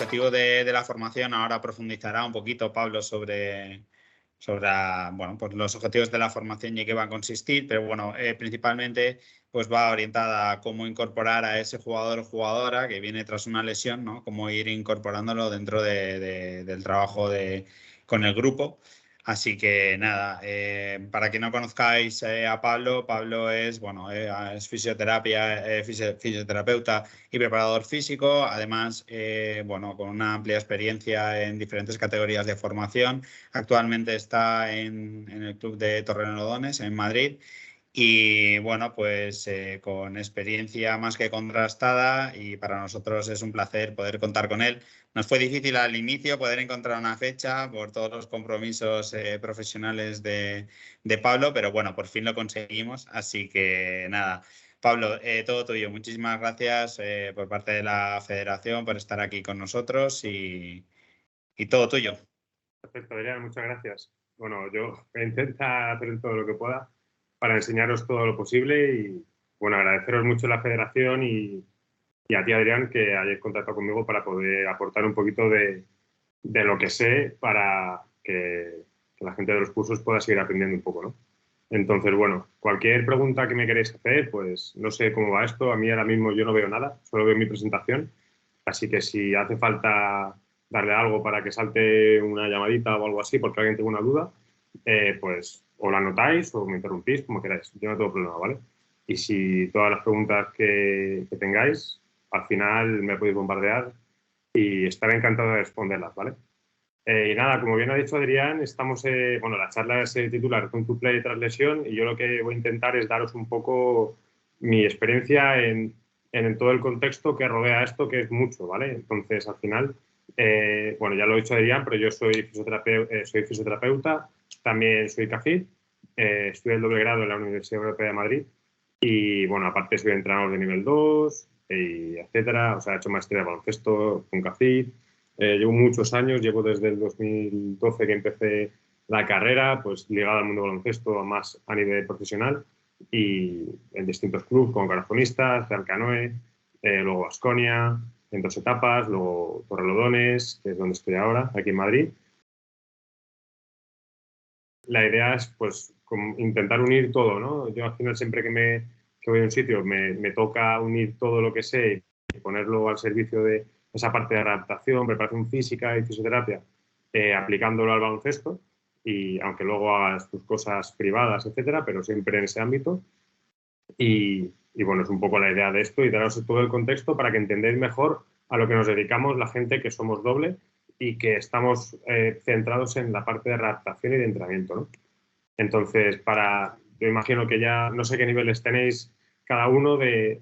objetivo de la formación, ahora profundizará un poquito Pablo sobre bueno, pues los objetivos de la formación y qué va a consistir, pero bueno, principalmente pues va orientada a cómo incorporar a ese jugador o jugadora que viene tras una lesión, ¿no? Cómo ir incorporándolo dentro del trabajo con el grupo. Así que nada, para que no conozcáis a Pablo, Pablo es, bueno, es fisioterapeuta y preparador físico, además, bueno, con una amplia experiencia en diferentes categorías de formación. Actualmente está en el club de Torrelodones, en Madrid. Y bueno, pues con experiencia más que contrastada, y para nosotros es un placer poder contar con él. Nos fue difícil al inicio poder encontrar una fecha por todos los compromisos profesionales de Pablo, pero bueno, por fin lo conseguimos. Así que nada, Pablo, todo tuyo. Muchísimas gracias por parte de la federación por estar aquí con nosotros y todo tuyo. Perfecto, Adrián, muchas gracias. Bueno, yo voy a intentar hacer todo lo que pueda para enseñaros todo lo posible y, bueno, agradeceros mucho a la federación y a ti, Adrián, que hayáis contactado conmigo para poder aportar un poquito de lo que sé para que la gente de los cursos pueda seguir aprendiendo un poco, ¿no? Entonces, bueno, cualquier pregunta que me queréis hacer, pues no sé cómo va esto. A mí ahora mismo yo no veo nada, solo veo mi presentación. Así que si hace falta darle algo para que salte una llamadita o algo así porque alguien tenga una duda, pues o la anotáis o me interrumpís, como queráis. Yo no tengo problema, ¿vale? Y si todas las preguntas que tengáis, al final me podéis bombardear y estaré encantado de responderlas, ¿vale? Y nada, como bien ha dicho Adrián, estamos, bueno, la charla se titula Return to Play tras lesión y yo lo que voy a intentar es daros un poco mi experiencia en todo el contexto que rodea esto, que es mucho, ¿vale? Entonces, al final, bueno, ya lo ha dicho Adrián, pero yo soy fisioterapeuta, también soy CAFID, estudié el doble grado en la Universidad Europea de Madrid y, bueno, aparte soy entrenador de nivel 2, y etcétera, o sea, he hecho maestría de baloncesto con CAFID. Llevo muchos años, llevo desde el 2012 que empecé la carrera, pues ligada al mundo del baloncesto más a nivel profesional y en distintos clubes como Carafonistas, Real Canoe, luego Baskonia, en 2 etapas, luego Torrelodones, que es donde estoy ahora, aquí en Madrid. La idea es pues intentar unir todo, ¿no? Yo al final siempre que voy a un sitio me toca unir todo lo que sé y ponerlo al servicio de esa parte de adaptación, preparación física y fisioterapia, aplicándolo al baloncesto, y aunque luego hagas tus cosas privadas, etcétera, pero siempre en ese ámbito. Y bueno, es un poco la idea de esto y daros todo el contexto para que entendáis mejor a lo que nos dedicamos la gente que somos doble y que estamos centrados en la parte de adaptación y de entrenamiento, ¿no? Entonces, yo imagino que ya no sé qué niveles tenéis cada uno de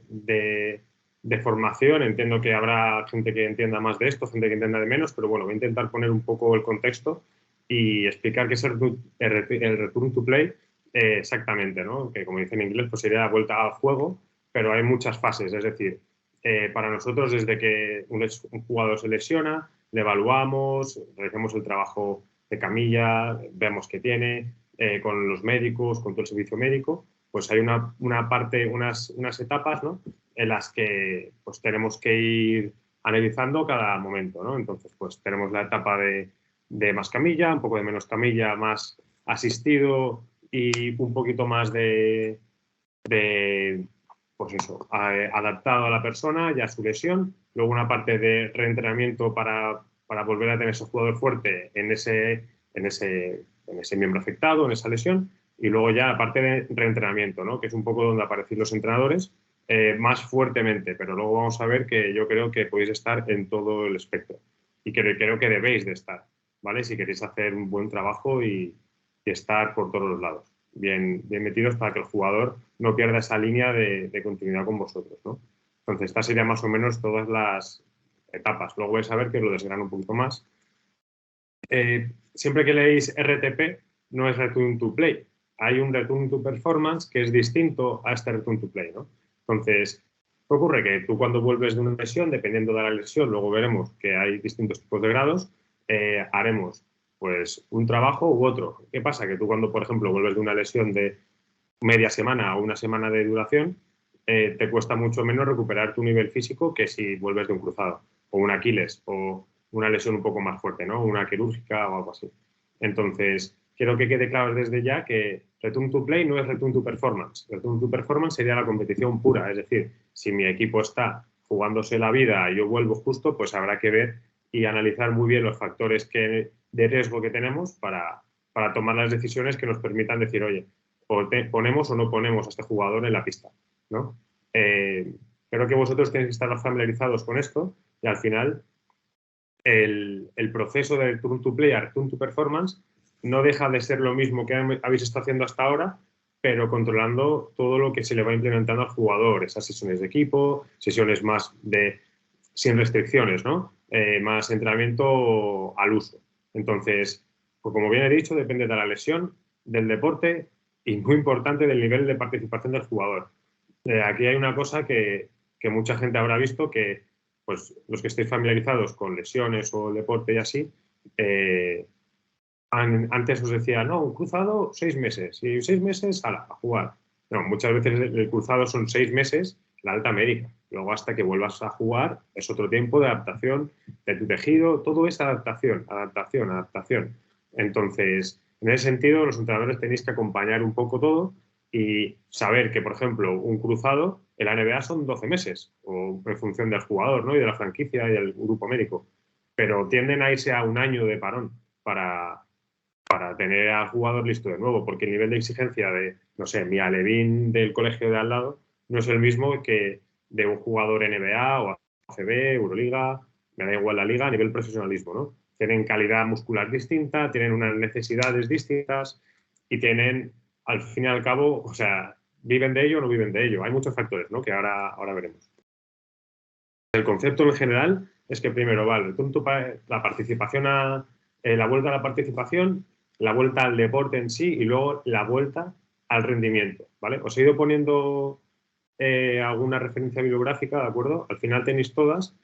formación. Entiendo que habrá gente que entienda más de esto, gente que entienda de menos, pero bueno, voy a intentar poner un poco el contexto y explicar qué es el Return to Play exactamente, ¿no? Que como dice en inglés, pues sería la vuelta al juego, pero hay muchas fases. Es decir, para nosotros, desde que un jugador se lesiona, le evaluamos, realizamos el trabajo de camilla, vemos qué tiene, con los médicos, con todo el servicio médico, pues hay una parte, unas etapas, ¿no? En las que pues tenemos que ir analizando cada momento, ¿no? Entonces, pues tenemos la etapa de más camilla, un poco de menos camilla, más asistido y un poquito más pues eso, adaptado a la persona y a su lesión. Luego una parte de reentrenamiento para volver a tener ese jugador fuerte en ese miembro afectado, en esa lesión. Y luego ya la parte de reentrenamiento, ¿no? Que es un poco donde aparecen los entrenadores más fuertemente. Pero luego vamos a ver que yo creo que podéis estar en todo el espectro. Y creo que debéis de estar, ¿vale? Si queréis hacer un buen trabajo y estar por todos los lados. Bien metidos para que el jugador no pierda esa línea de continuidad con vosotros, ¿no? Entonces, estas serían más o menos todas las etapas. Luego vais a ver que lo desgrano un poquito más. Siempre que leéis RTP, no es Return to Play. Hay un Return to Performance que es distinto a este Return to Play, ¿no? Entonces, ¿qué ocurre? Que tú cuando vuelves de una lesión, dependiendo de la lesión, luego veremos que hay distintos tipos de grados, haremos pues un trabajo u otro. ¿Qué pasa? Que tú cuando, por ejemplo, vuelves de una lesión de media semana o una semana de duración, te cuesta mucho menos recuperar tu nivel físico que si vuelves de un cruzado o un Aquiles o una lesión un poco más fuerte, ¿no? Una quirúrgica o algo así. Entonces, quiero que quede claro desde ya que Return to Play no es Return to Performance. Return to Performance sería la competición pura, es decir, si mi equipo está jugándose la vida y yo vuelvo justo, pues habrá que ver y analizar muy bien los factores de riesgo que tenemos para tomar las decisiones que nos permitan decir, oye, ponemos o no ponemos a este jugador en la pista, ¿no? Creo que vosotros tenéis que estar familiarizados con esto y al final el proceso de Return to Play a Return to Performance no deja de ser lo mismo que habéis estado haciendo hasta ahora, pero controlando todo lo que se le va implementando al jugador, esas sesiones de equipo, sesiones más sin restricciones, ¿no? Más entrenamiento al uso. Entonces, pues como bien he dicho, depende de la lesión, del deporte y, muy importante, del nivel de participación del jugador. Aquí hay una cosa que mucha gente habrá visto, que pues los que estéis familiarizados con lesiones o el deporte y así, antes os decía, no, un cruzado 6 meses, y 6 meses a jugar. No, muchas veces el cruzado son 6 meses, la alta médica. Luego hasta que vuelvas a jugar es otro tiempo de adaptación de tu tejido, todo es adaptación, adaptación, adaptación. Entonces, en ese sentido, los entrenadores tenéis que acompañar un poco todo y saber que, por ejemplo, un cruzado en la NBA son 12 meses, o en función del jugador, ¿no? Y de la franquicia y del grupo médico. Pero tienden a irse a un año de parón para tener al jugador listo de nuevo, porque el nivel de exigencia de, no sé, mi alevín del colegio de al lado no es el mismo que de un jugador NBA o ACB, Euroliga, me da igual la liga, a nivel profesionalismo, ¿no? Tienen calidad muscular distinta, tienen unas necesidades distintas y tienen, al fin y al cabo, o sea, ¿viven de ello o no viven de ello? Hay muchos factores, ¿no? Que ahora veremos. El concepto en general es que primero vale la participación la vuelta a la participación, la vuelta al deporte en sí y luego la vuelta al rendimiento, ¿vale? Os he ido poniendo alguna referencia bibliográfica, ¿de acuerdo? Al final tenéis todas.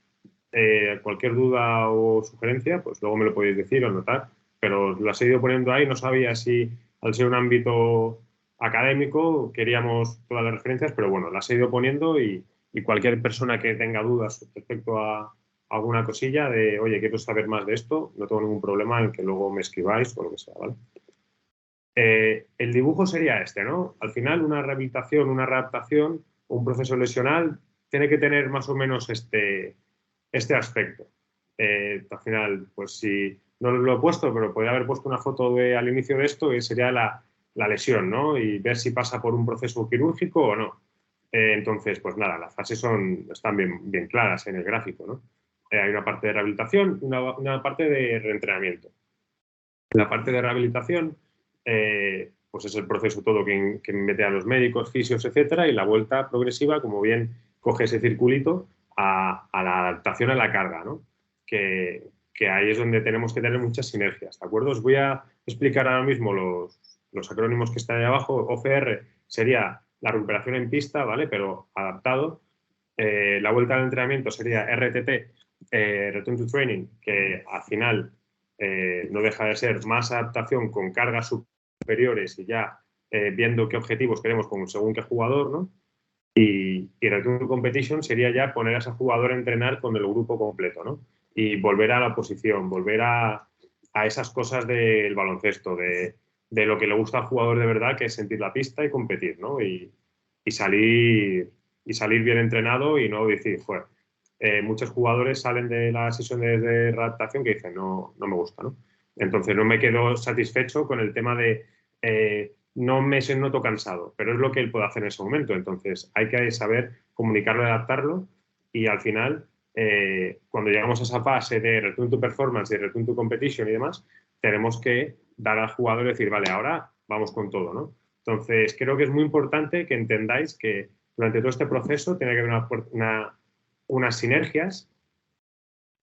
Cualquier duda o sugerencia, pues luego me lo podéis decir o anotar, pero las he ido poniendo ahí. No sabía si, al ser un ámbito académico, queríamos todas las referencias, pero bueno, las he ido poniendo y cualquier persona que tenga dudas respecto a alguna cosilla de, oye, quiero saber más de esto, no tengo ningún problema en que luego me escribáis o lo que sea, ¿vale? El dibujo sería este, ¿no? Al final, una rehabilitación, una readaptación, un proceso lesional, tiene que tener más o menos este aspecto. Al final, pues si no lo he puesto, pero podría haber puesto una foto al inicio de esto, que sería la lesión, ¿no? Y ver si pasa por un proceso quirúrgico o no. Entonces, pues nada, las fases están bien claras en el gráfico, ¿no? Hay una parte de rehabilitación y una parte de reentrenamiento. La parte de rehabilitación, pues es el proceso todo que mete a los médicos, fisios, etcétera, y la vuelta progresiva, como bien coge ese circulito, a la adaptación a la carga, ¿no? Que ahí es donde tenemos que tener muchas sinergias, ¿de acuerdo? Os voy a explicar ahora mismo los acrónimos que están ahí abajo. OCR sería la recuperación en pista, ¿vale? Pero adaptado. La vuelta al entrenamiento sería RTT, Return to Training, que al final no deja de ser más adaptación con cargas superiores y ya viendo qué objetivos queremos según qué jugador, ¿no? Y Return to Competition sería ya poner a ese jugador a entrenar con el grupo completo, ¿no? Y volver a la posición, volver a esas cosas del baloncesto, de lo que le gusta al jugador de verdad, que es sentir la pista y competir, ¿no? Y salir bien entrenado y no decir, joder, muchos jugadores salen de la sesión de readaptación que dicen, no me gusta, ¿no? Entonces no me quedo satisfecho con el tema de no me noto cansado, pero es lo que él puede hacer en ese momento. Entonces hay que saber comunicarlo y adaptarlo y al final, cuando llegamos a esa fase de Return to Performance y Return to Competition y demás, tenemos que dar al jugador y decir, vale, ahora vamos con todo, ¿no? Entonces creo que es muy importante que entendáis que durante todo este proceso tiene que haber unas sinergias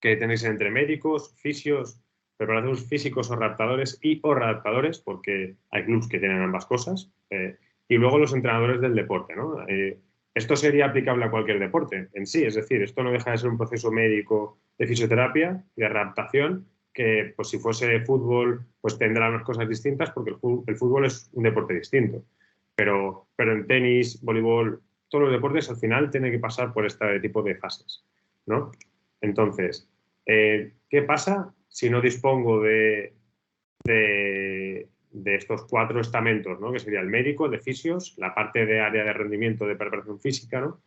que tenéis entre médicos, fisios, preparadores físicos o readaptadores o readaptadores, porque hay clubs que tienen ambas cosas, y luego los entrenadores del deporte, ¿no? Esto sería aplicable a cualquier deporte en sí, es decir, esto no deja de ser un proceso médico de fisioterapia y de readaptación que, pues si fuese fútbol, pues tendrá unas cosas distintas porque el fútbol es un deporte distinto. Pero en tenis, voleibol, todos los deportes al final tienen que pasar por este tipo de fases, ¿no? Entonces, ¿Qué pasa si no dispongo de estos 4 estamentos, ¿no? Que sería el médico, el de fisios, la parte de área de rendimiento de preparación física, ¿no?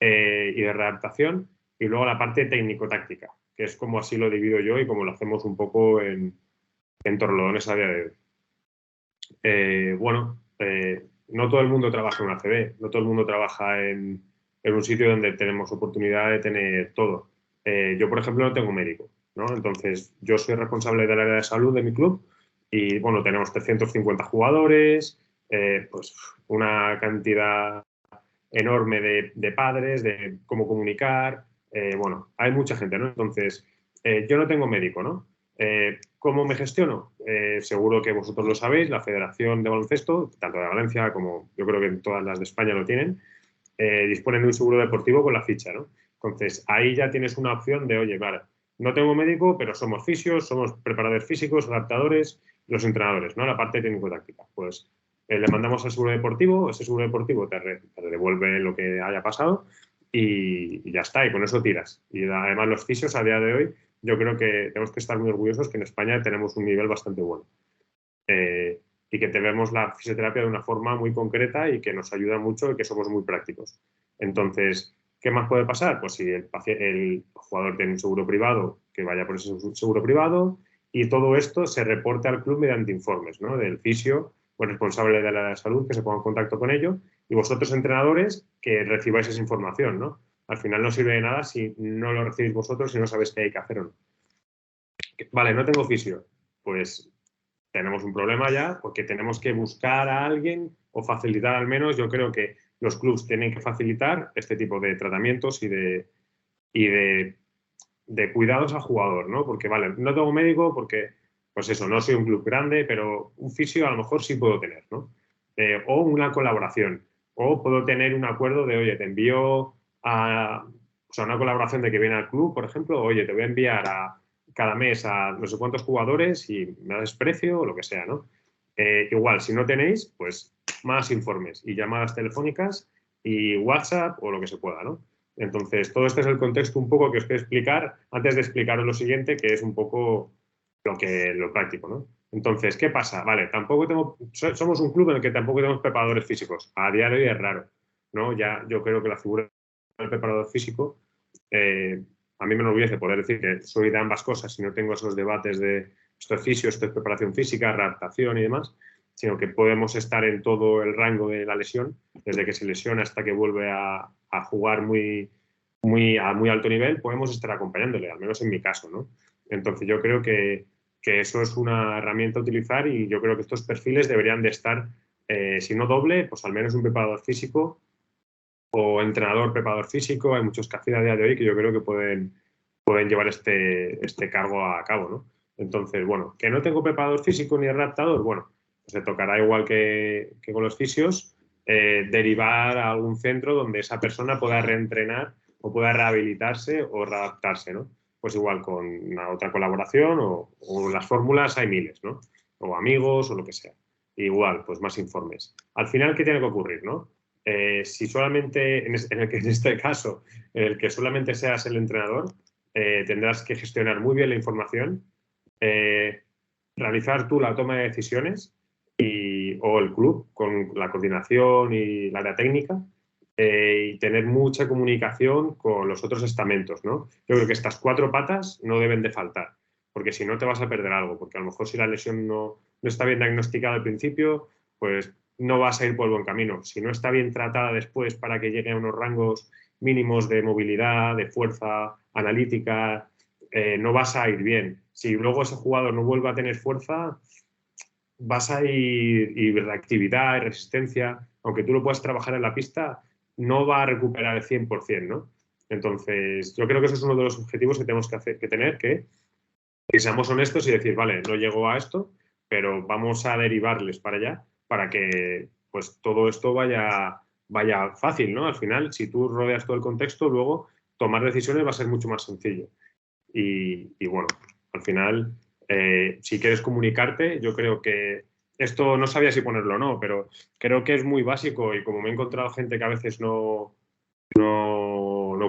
Y de readaptación, y luego la parte técnico-táctica, que es como así lo divido yo y como lo hacemos un poco en Torrelodones a día de hoy. No todo el mundo trabaja en una ACB, no todo el mundo trabaja en un sitio donde tenemos oportunidad de tener todo. Yo, por ejemplo, no tengo médico, ¿no? Entonces, yo soy responsable del área de salud de mi club y, bueno, tenemos 350 jugadores, pues una cantidad enorme de padres, de cómo comunicar. Bueno, hay mucha gente, ¿no? Entonces, yo no tengo médico, ¿no? ¿Cómo me gestiono? Seguro que vosotros lo sabéis, la Federación de Baloncesto, tanto de Valencia como yo creo que todas las de España lo tienen, disponen de un seguro deportivo con la ficha, ¿no? Entonces, ahí ya tienes una opción de, oye, vale, no tengo médico, pero somos fisios, somos preparadores físicos, adaptadores, los entrenadores, ¿no? La parte técnico-táctica. Pues le mandamos al seguro deportivo, ese seguro deportivo te devuelve lo que haya pasado y ya está, y con eso tiras. Y además los fisios a día de hoy, yo creo que tenemos que estar muy orgullosos que en España tenemos un nivel bastante bueno. Y que tenemos la fisioterapia de una forma muy concreta y que nos ayuda mucho y que somos muy prácticos. Entonces, ¿qué más puede pasar? Pues si el jugador tiene un seguro privado, que vaya por ese seguro privado y todo esto se reporte al club mediante informes, ¿no? Del fisio o el responsable de la salud que se ponga en contacto con ello y vosotros, entrenadores, que recibáis esa información, ¿no? Al final no sirve de nada si no lo recibís vosotros y no sabéis qué hay que hacer o no. Vale, no tengo fisio. Pues tenemos un problema ya porque tenemos que buscar a alguien o facilitar al menos. Yo creo que los clubs tienen que facilitar este tipo de tratamientos y de cuidados al jugador, ¿no? Porque, vale, no tengo médico porque, pues eso, no soy un club grande, pero un fisio a lo mejor sí puedo tener, ¿no? O una colaboración, o puedo tener un acuerdo de, oye, te envío a, o sea, una colaboración de que viene al club, por ejemplo, oye, te voy a enviar cada mes a no sé cuántos jugadores y me das precio o lo que sea, ¿no? Igual, si no tenéis, pues más informes y llamadas telefónicas y WhatsApp o lo que se pueda, ¿no? Entonces, todo este es el contexto un poco que os quiero explicar antes de explicaros lo siguiente, que es un poco lo práctico, ¿no? Entonces, ¿qué pasa? Vale, somos un club en el que tampoco tenemos preparadores físicos. A día de hoy es raro, ¿no? Ya yo creo que la figura del preparador físico, a mí me enorgullece poder decir que soy de ambas cosas y no tengo esos debates de esto es fisio, esto es preparación física, readaptación y demás, sino que podemos estar en todo el rango de la lesión, desde que se lesiona hasta que vuelve a jugar a muy alto nivel, podemos estar acompañándole, al menos en mi caso, ¿no? Entonces yo creo que eso es una herramienta a utilizar y yo creo que estos perfiles deberían de estar, si no doble, pues al menos un preparador físico o entrenador preparador físico. Hay muchos que hacen a día de hoy que yo creo que pueden llevar este cargo a cabo, ¿no? Entonces, bueno, que no tengo preparador físico ni adaptador, bueno, pues se tocará igual que con los fisios, derivar a algún centro donde esa persona pueda reentrenar o pueda rehabilitarse o readaptarse, ¿no? Pues igual con una otra colaboración o las fórmulas hay miles, ¿no? O amigos o lo que sea. Igual, pues más informes. Al final, ¿qué tiene que ocurrir, no? Si solamente, en este caso, en el que solamente seas el entrenador, tendrás que gestionar muy bien la información, realizar tú la toma de decisiones o el club con la coordinación y la área técnica y tener mucha comunicación con los otros estamentos, ¿no? Yo creo que estas 4 patas no deben de faltar, porque si no te vas a perder algo, porque a lo mejor si la lesión no está bien diagnosticada al principio, pues no vas a ir por el buen camino. Si no está bien tratada después para que llegue a unos rangos mínimos de movilidad, de fuerza analítica, no vas a ir bien. Si luego ese jugador no vuelve a tener fuerza, vas a ir y reactividad y resistencia, aunque tú lo puedas trabajar en la pista, no va a recuperar el 100%, ¿no? Entonces, yo creo que eso es uno de los objetivos que tenemos que tener, que seamos honestos y decir, vale, no llego a esto, pero vamos a derivarles para allá para que pues todo esto vaya fácil, ¿no? Al final, si tú rodeas todo el contexto, luego tomar decisiones va a ser mucho más sencillo. Y bueno, al final, si quieres comunicarte, yo creo que esto no sabía si ponerlo o no, pero creo que es muy básico y como me he encontrado gente que a veces no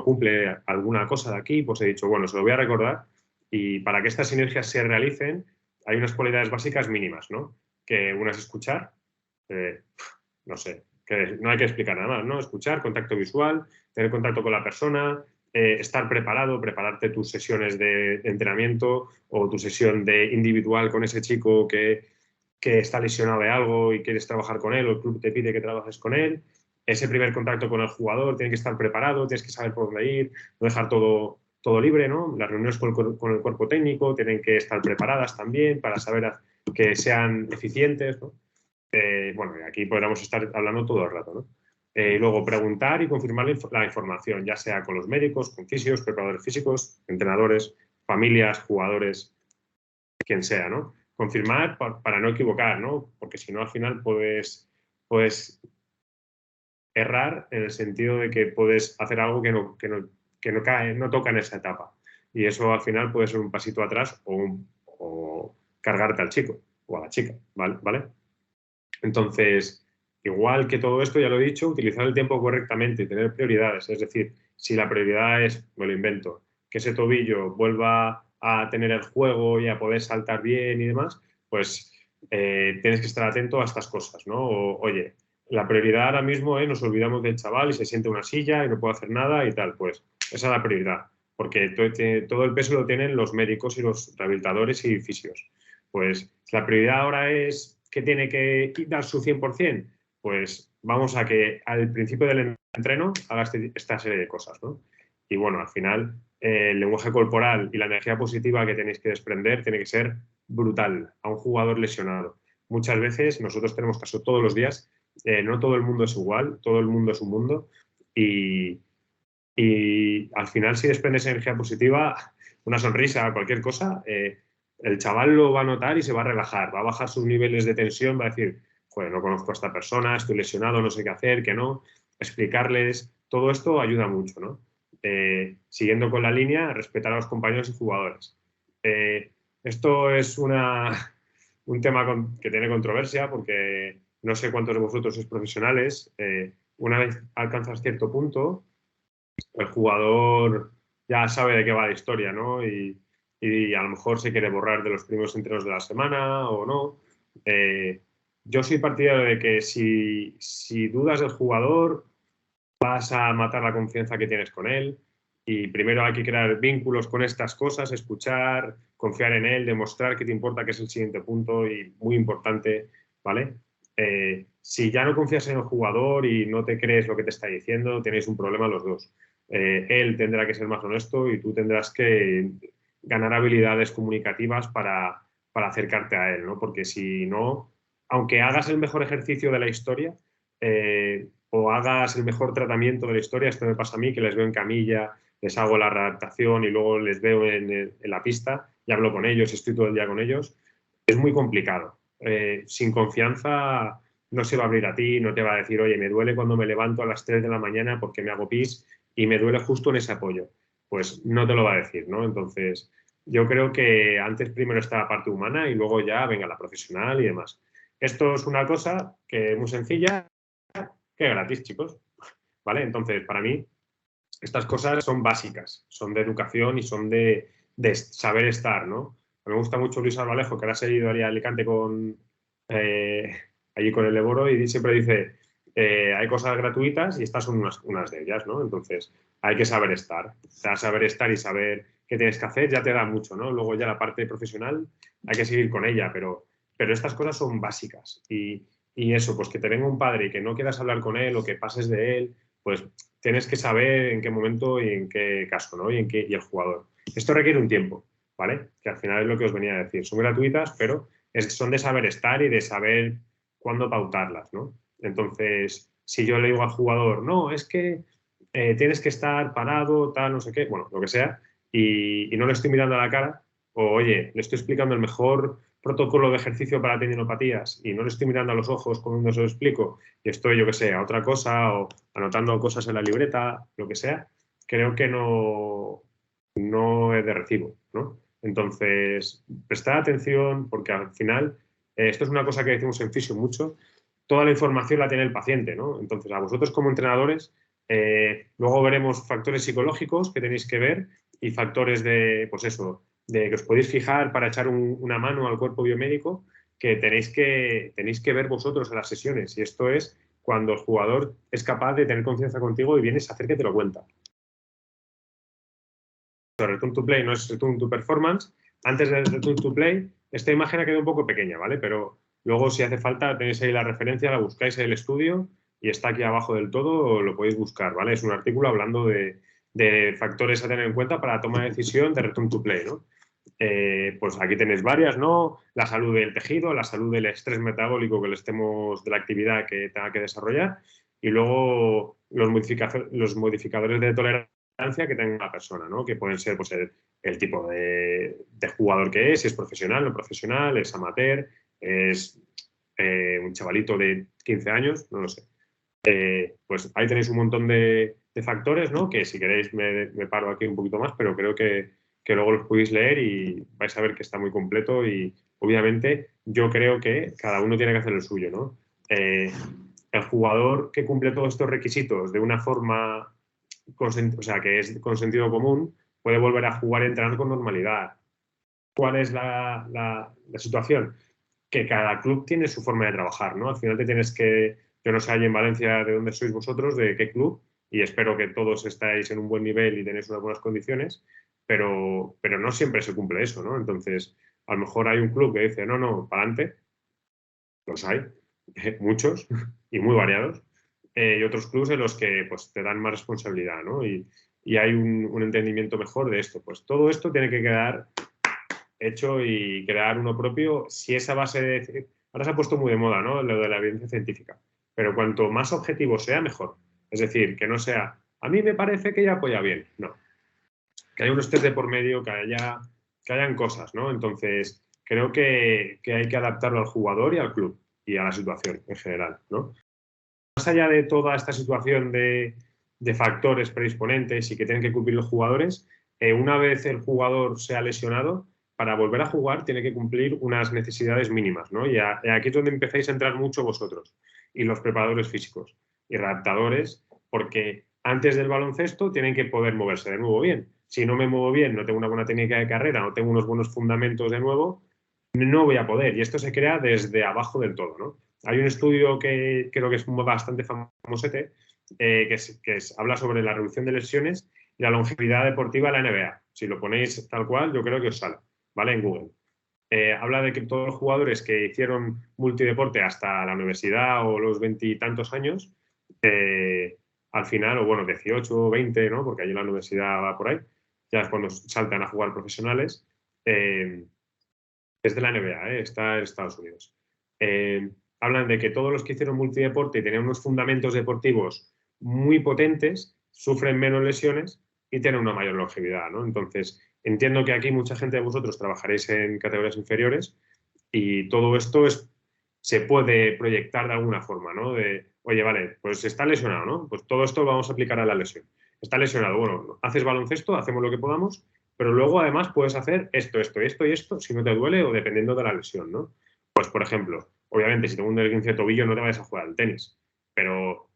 cumple alguna cosa de aquí, pues he dicho, bueno, se lo voy a recordar Y para que estas sinergias se realicen, hay unas cualidades básicas mínimas, ¿no? Que una es escuchar, no sé, que no hay que explicar nada más, ¿no? Escuchar, contacto visual, tener contacto con la persona, estar preparado, prepararte tus sesiones de entrenamiento o tu sesión de individual con ese chico que está lesionado de algo y quieres trabajar con él o el club te pide que trabajes con él. Ese primer contacto con el jugador, tiene que estar preparado, tienes que saber por dónde ir, no dejar todo libre, ¿no? Las reuniones con el cuerpo técnico tienen que estar preparadas también para saber que sean eficientes, ¿no? Bueno, aquí podríamos estar hablando todo el rato, ¿no? Luego, preguntar y confirmar la información, ya sea con los médicos, con fisios, preparadores físicos, entrenadores, familias, jugadores, quien sea, ¿no? Confirmar para no equivocar, ¿no? Porque si no, al final puedes errar en el sentido de que puedes hacer algo que no toca en esa etapa. Y eso al final puede ser un pasito atrás o cargarte al chico o a la chica, ¿vale? Entonces, igual que todo esto, ya lo he dicho, utilizar el tiempo correctamente y tener prioridades. Es decir, si la prioridad es, me lo invento, que ese tobillo vuelva a tener el juego y a poder saltar bien y demás, pues tienes que estar atento a estas cosas, ¿no? Oye, la prioridad ahora mismo nos olvidamos del chaval y se siente en una silla y no puede hacer nada y tal. Pues esa es la prioridad, porque todo el peso lo tienen los médicos y los rehabilitadores y fisios. Pues la prioridad ahora es que tiene que dar su 100%, pues vamos a que al principio del entreno haga esta serie de cosas, ¿no? Y bueno, al final el lenguaje corporal y la energía positiva que tenéis que desprender tiene que ser brutal a un jugador lesionado. Muchas veces nosotros tenemos caso todos los días, no todo el mundo es igual, todo el mundo es un mundo y al final si desprendes energía positiva, una sonrisa, cualquier cosa, el chaval lo va a notar y se va a relajar, va a bajar sus niveles de tensión, va a decir, joder, no conozco a esta persona, estoy lesionado, no sé qué hacer, qué no. Explicarles, todo esto ayuda mucho, ¿no? Siguiendo con la línea, respetar a los compañeros y jugadores. Esto es un tema que tiene controversia porque no sé cuántos de vosotros sois profesionales. Una vez alcanzas cierto punto, el jugador ya sabe de qué va la historia, ¿no? Y a lo mejor se quiere borrar de los primeros entrenos de la semana o no. Yo soy partidario de que si dudas del jugador, vas a matar la confianza que tienes con él y primero hay que crear vínculos con estas cosas, escuchar, confiar en él, demostrar que te importa, que es el siguiente punto y muy importante, ¿vale? Si ya no confías en el jugador y no te crees lo que te está diciendo, tenéis un problema los dos. Él tendrá que ser más honesto y tú tendrás que ganar habilidades comunicativas para acercarte a él, ¿no? Porque si no, aunque hagas el mejor ejercicio de la historia o hagas el mejor tratamiento de la historia, esto me pasa a mí, que les veo en camilla, les hago la readaptación y luego les veo en la pista y hablo con ellos, estoy todo el día con ellos, es muy complicado. Sin confianza no se va a abrir a ti, no te va a decir, oye, me duele cuando me levanto a las 3 de la mañana porque me hago pis y me duele justo en ese apoyo. Pues no te lo va a decir, ¿no? Entonces, yo creo que antes primero está la parte humana y luego ya venga la profesional y demás. Esto es una cosa que es muy sencilla, que es gratis, chicos, ¿vale? Entonces, para mí, estas cosas son básicas, son de educación y son de saber estar, ¿no? A mí me gusta mucho Luis Albalejo, que ahora se ha ido a Alicante allí con el Eboro y siempre dice, hay cosas gratuitas y estas son unas de ellas, ¿no? Entonces, hay que saber estar. O sea, saber estar y saber qué tienes que hacer ya te da mucho, ¿no? Luego ya la parte profesional hay que seguir con ella, pero estas cosas son básicas. Y eso, pues que te venga un padre y que no quieras hablar con él o que pases de él, pues tienes que saber en qué momento y en qué caso, ¿no? Y el jugador. Esto requiere un tiempo, ¿vale? Que al final es lo que os venía a decir. Son gratuitas, pero son de saber estar y de saber cuándo pautarlas, ¿no? Entonces, si yo le digo al jugador, no, es que tienes que estar parado, tal, no sé qué, bueno, lo que sea, y no le estoy mirando a la cara, o oye, le estoy explicando el mejor protocolo de ejercicio para tendinopatías y no le estoy mirando a los ojos cuando se lo explico y estoy, yo que sé, a otra cosa o anotando cosas en la libreta, lo que sea, creo que no es de recibo, ¿no? Entonces, prestar atención porque al final, esto es una cosa que decimos en fisio mucho, toda la información la tiene el paciente, ¿no? Entonces, a vosotros como entrenadores, luego veremos factores psicológicos que tenéis que ver y factores de, pues eso, de que os podéis fijar para echar una mano al cuerpo biomédico, que tenéis que ver vosotros en las sesiones. Y esto es cuando el jugador es capaz de tener confianza contigo y vienes a hacer que te lo cuenta. Return to Play no es Return to Performance. Antes de Return to Play, esta imagen ha quedado un poco pequeña, ¿vale? Pero luego, si hace falta, tenéis ahí la referencia, la buscáis en el estudio y está aquí abajo del todo, lo podéis buscar, ¿vale? Es un artículo hablando de factores a tener en cuenta para la toma de decisión de Return to Play, ¿no? Pues aquí tenéis varias, ¿no? La salud del tejido, la salud del estrés metabólico que le estemos de la actividad que tenga que desarrollar y luego los modificadores de tolerancia que tenga la persona, ¿no? Que pueden ser pues, el tipo de jugador que es, si es profesional, no profesional, es amateur, es un chavalito de 15 años, no lo sé. Pues ahí tenéis un montón de factores, ¿no? Que si queréis me paro aquí un poquito más, pero creo que luego los podéis leer y vais a ver que está muy completo y obviamente yo creo que cada uno tiene que hacer el suyo, ¿no? El jugador que cumple todos estos requisitos de una forma, o sea, que es con sentido común, puede volver a jugar y entrenar con normalidad. ¿Cuál es la situación? Que cada club tiene su forma de trabajar, ¿no? Al final te tienes que, yo no sé ahí en Valencia de dónde sois vosotros, de qué club, y espero que todos estáis en un buen nivel y tenéis unas buenas condiciones, pero no siempre se cumple eso, ¿no? Entonces, a lo mejor hay un club que dice, no, para adelante, los hay, muchos y muy variados, y otros clubes en los que pues, te dan más responsabilidad, ¿no? Y hay un entendimiento mejor de esto. Pues todo esto tiene que quedar hecho y crear uno propio, si esa base de... Ahora se ha puesto muy de moda, ¿no? Lo de la evidencia científica. Pero cuanto más objetivo sea, mejor. Es decir, que no sea, a mí me parece que ella apoya bien. No. Que haya unos test de por medio, que hayan cosas, ¿no? Entonces, creo que hay que adaptarlo al jugador y al club y a la situación en general, ¿no? Más allá de toda esta situación de factores predisponentes y que tienen que cumplir los jugadores, una vez el jugador se ha lesionado, para volver a jugar tiene que cumplir unas necesidades mínimas, ¿no? Y aquí es donde empezáis a entrar mucho vosotros y los preparadores físicos y adaptadores, porque antes del baloncesto tienen que poder moverse de nuevo bien. Si no me muevo bien, no tengo una buena técnica de carrera, no tengo unos buenos fundamentos de nuevo, no voy a poder. Y esto se crea desde abajo del todo, ¿no? Hay un estudio que creo que es bastante famosete, habla sobre la reducción de lesiones y la longevidad deportiva de la NBA. Si lo ponéis tal cual, yo creo que os sale, ¿vale? En Google. Habla de que todos los jugadores que hicieron multideporte hasta la universidad o los 20 y tantos años, al final, o bueno, 18 o 20, ¿no? Porque allí la universidad va por ahí, ya es cuando saltan a jugar profesionales, es de la NBA, está en Estados Unidos. Hablan de que todos los que hicieron multideporte y tenían unos fundamentos deportivos muy potentes, sufren menos lesiones y tienen una mayor longevidad, ¿no? Entonces, entiendo que aquí mucha gente de vosotros trabajaréis en categorías inferiores y todo esto se puede proyectar de alguna forma, ¿no? De, oye, vale, pues está lesionado, ¿no? Pues todo esto lo vamos a aplicar a la lesión. Está lesionado, bueno, haces baloncesto, hacemos lo que podamos, pero luego además puedes hacer esto y esto, si no te duele o dependiendo de la lesión, ¿no? Pues, por ejemplo, obviamente, si tengo un esguince de tobillo no te vayas a jugar al tenis, pero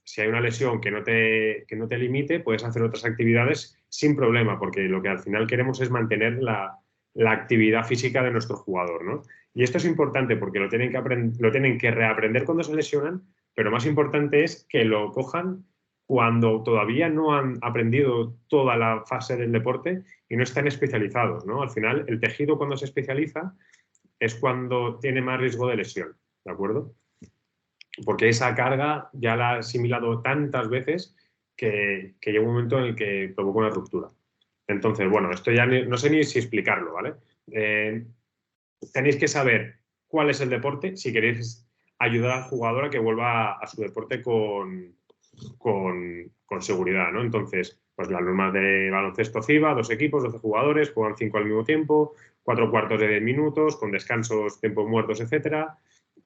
si hay una lesión que no te limite, puedes hacer otras actividades sin problema, porque lo que al final queremos es mantener la actividad física de nuestro jugador, ¿no? Y esto es importante porque lo tienen que reaprender cuando se lesionan, pero más importante es que lo cojan cuando todavía no han aprendido toda la fase del deporte y no están especializados, ¿no? Al final, el tejido cuando se especializa es cuando tiene más riesgo de lesión, ¿de acuerdo? Porque esa carga ya la ha asimilado tantas veces que llega un momento en el que provoca una ruptura. Entonces, bueno, esto ya no sé ni si explicarlo, ¿vale? Tenéis que saber cuál es el deporte si queréis ayudar al jugador a que vuelva a su deporte con seguridad, ¿no? Entonces, pues las normas de baloncesto FIBA, 2 equipos, 12 jugadores, juegan 5 al mismo tiempo, 4 cuartos de 10 minutos, con descansos, tiempos muertos, etc.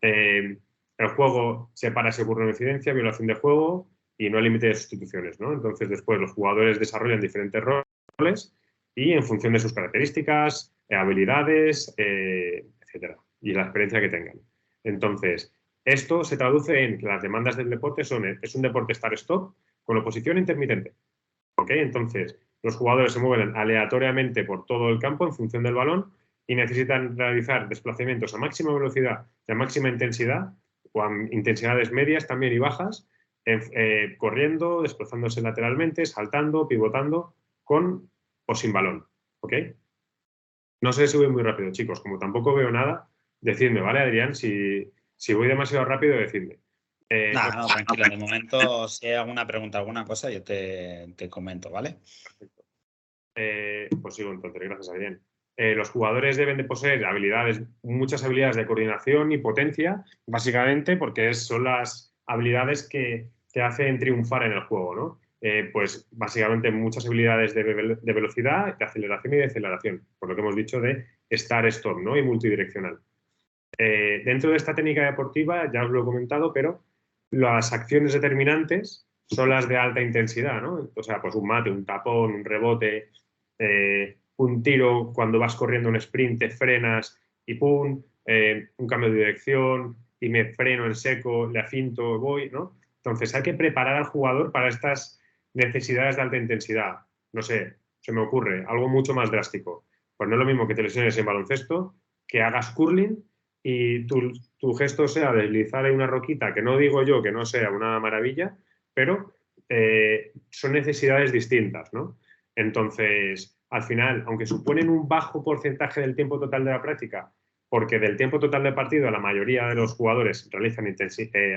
El juego separa si ocurre una incidencia, violación de juego y no hay límite de sustituciones, ¿no? Entonces, después los jugadores desarrollan diferentes roles y en función de sus características, habilidades, etc. y la experiencia que tengan. Entonces, esto se traduce en que las demandas del deporte es un deporte start-stop con oposición intermitente. ¿Ok? Entonces, Los jugadores se mueven aleatoriamente por todo el campo en función del balón y necesitan realizar desplazamientos a máxima velocidad y a máxima intensidad, o a intensidades medias también y bajas, corriendo, desplazándose lateralmente, saltando, pivotando, con o sin balón. ¿Ok? No sé si voy muy rápido, chicos. Como tampoco veo nada, decidme, ¿vale, Adrián? Si voy demasiado rápido, decidme. Nada, no, tranquilo. De momento, si hay alguna pregunta, alguna cosa, yo te comento, ¿vale? Perfecto. Pues sigo entonces, gracias, Adrián. Los jugadores deben de poseer muchas habilidades de coordinación y potencia, básicamente porque son las habilidades que te hacen triunfar en el juego, ¿no? Pues básicamente muchas habilidades de velocidad, de aceleración y de aceleración, por lo que hemos dicho de start-stop, ¿no? Y multidireccional. Dentro de esta técnica deportiva, ya os lo he comentado, pero las acciones determinantes son las de alta intensidad, ¿no? O sea, pues un mate, un tapón, un rebote, un tiro cuando vas corriendo un sprint, te frenas y ¡pum! Un cambio de dirección y me freno en seco, le afinto, voy, ¿no? Entonces hay que preparar al jugador para estas necesidades de alta intensidad. No sé, se me ocurre algo mucho más drástico. Pues no es lo mismo que te lesiones en baloncesto, que hagas curling y tu gesto sea deslizar en una roquita, que no digo yo que no sea una maravilla, pero son necesidades distintas, ¿no? Entonces, al final, aunque suponen un bajo porcentaje del tiempo total de la práctica, porque del tiempo total de partido la mayoría de los jugadores realizan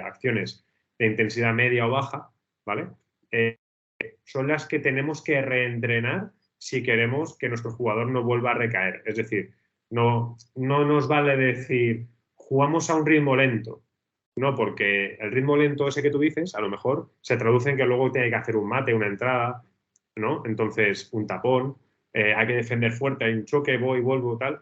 acciones de intensidad media o baja, ¿vale? Son las que tenemos que reentrenar si queremos que nuestro jugador no vuelva a recaer. Es decir, no nos vale decir, jugamos a un ritmo lento. No, porque el ritmo lento ese que tú dices, a lo mejor se traduce en que luego tiene que hacer un mate, una entrada, ¿no? Entonces, un tapón, hay que defender fuerte, hay un choque, voy, vuelvo, tal.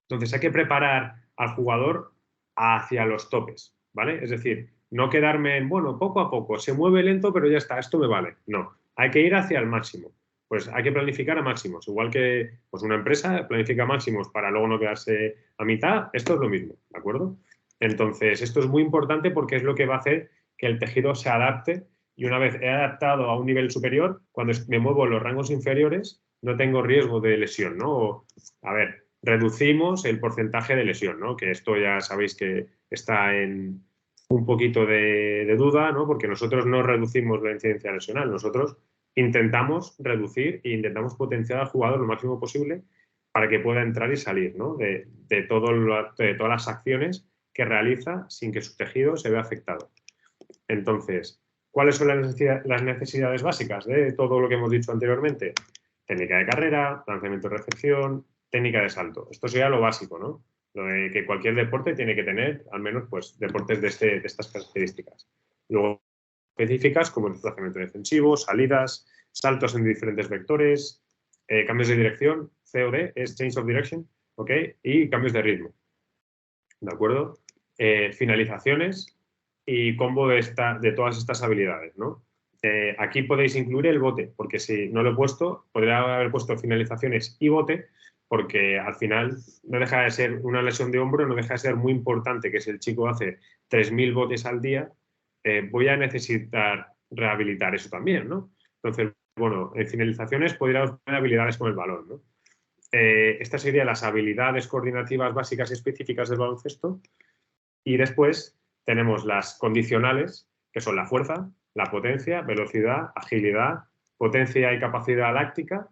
Entonces, hay que preparar al jugador hacia los topes, ¿vale? Es decir, no quedarme en, bueno, poco a poco, se mueve lento, pero ya está, esto me vale. No, hay que ir hacia el máximo. Pues hay que planificar a máximos. Igual que pues una empresa planifica máximos para luego no quedarse a mitad, esto es lo mismo, ¿de acuerdo? Entonces, esto es muy importante porque es lo que va a hacer que el tejido se adapte y una vez he adaptado a un nivel superior, cuando me muevo en los rangos inferiores, no tengo riesgo de lesión, ¿no? A ver, reducimos el porcentaje de lesión, ¿no? Que esto ya sabéis que está en un poquito de duda, ¿no? Porque nosotros no reducimos la incidencia lesional, nosotros intentamos reducir e intentamos potenciar al jugador lo máximo posible para que pueda entrar y salir, ¿no? de todas las acciones que realiza sin que su tejido se vea afectado. Entonces, ¿cuáles son las necesidades básicas de todo lo que hemos dicho anteriormente? Técnica de carrera, lanzamiento de recepción, técnica de salto. Esto sería lo básico, ¿no? Lo de que cualquier deporte tiene que tener, al menos, pues, deportes de estas características. Luego, específicas como el desplazamiento defensivo, salidas, saltos en diferentes vectores, cambios de dirección, COD, es Change of Direction, ¿ok? Y cambios de ritmo, ¿de acuerdo? Finalizaciones y combo de todas estas habilidades, ¿no? Aquí podéis incluir el bote, porque si no lo he puesto, podría haber puesto finalizaciones y bote, porque al final no deja de ser una lesión de hombro, no deja de ser muy importante que si el chico hace 3.000 botes al día, voy a necesitar rehabilitar eso también, ¿no? Entonces, bueno, en finalizaciones podríamos poner habilidades con el balón, ¿no? Estas serían las habilidades coordinativas básicas y específicas del baloncesto. Y después tenemos las condicionales, que son la fuerza, la potencia, velocidad, agilidad, potencia y capacidad láctica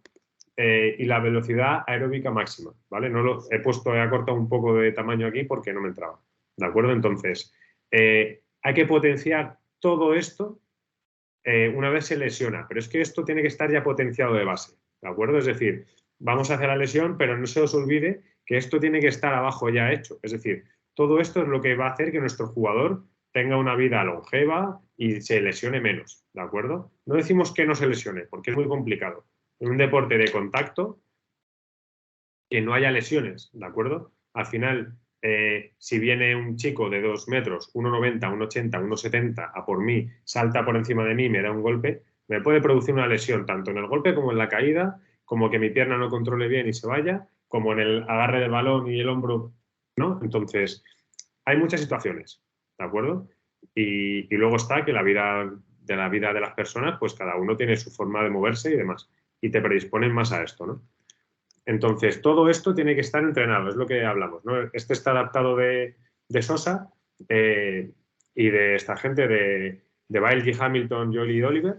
y la velocidad aeróbica máxima, ¿vale? No lo he acortado un poco de tamaño aquí porque no me entraba, ¿de acuerdo? Entonces, hay que potenciar todo esto una vez se lesiona, pero es que esto tiene que estar ya potenciado de base, ¿de acuerdo? Es decir, vamos a hacer la lesión, pero no se os olvide que esto tiene que estar abajo ya hecho, es decir, todo esto es lo que va a hacer que nuestro jugador tenga una vida longeva y se lesione menos, ¿de acuerdo? No decimos que no se lesione, porque es muy complicado. En un deporte de contacto, que no haya lesiones, ¿de acuerdo? Al final, si viene un chico de 2 metros, 1,90, 1,80, 1,70 a por mí, salta por encima de mí y me da un golpe, me puede producir una lesión tanto en el golpe como en la caída, como que mi pierna no controle bien y se vaya, como en el agarre del balón y el hombro, ¿no? Entonces, hay muchas situaciones, ¿de acuerdo? Y luego está que la vida de las personas, pues cada uno tiene su forma de moverse y demás. y te predisponen más a esto, ¿no? Entonces, todo esto tiene que estar entrenado, es lo que hablamos, ¿no? Este está adaptado de Sosa y de esta gente de Bale, G. Hamilton, Jolie y Oliver,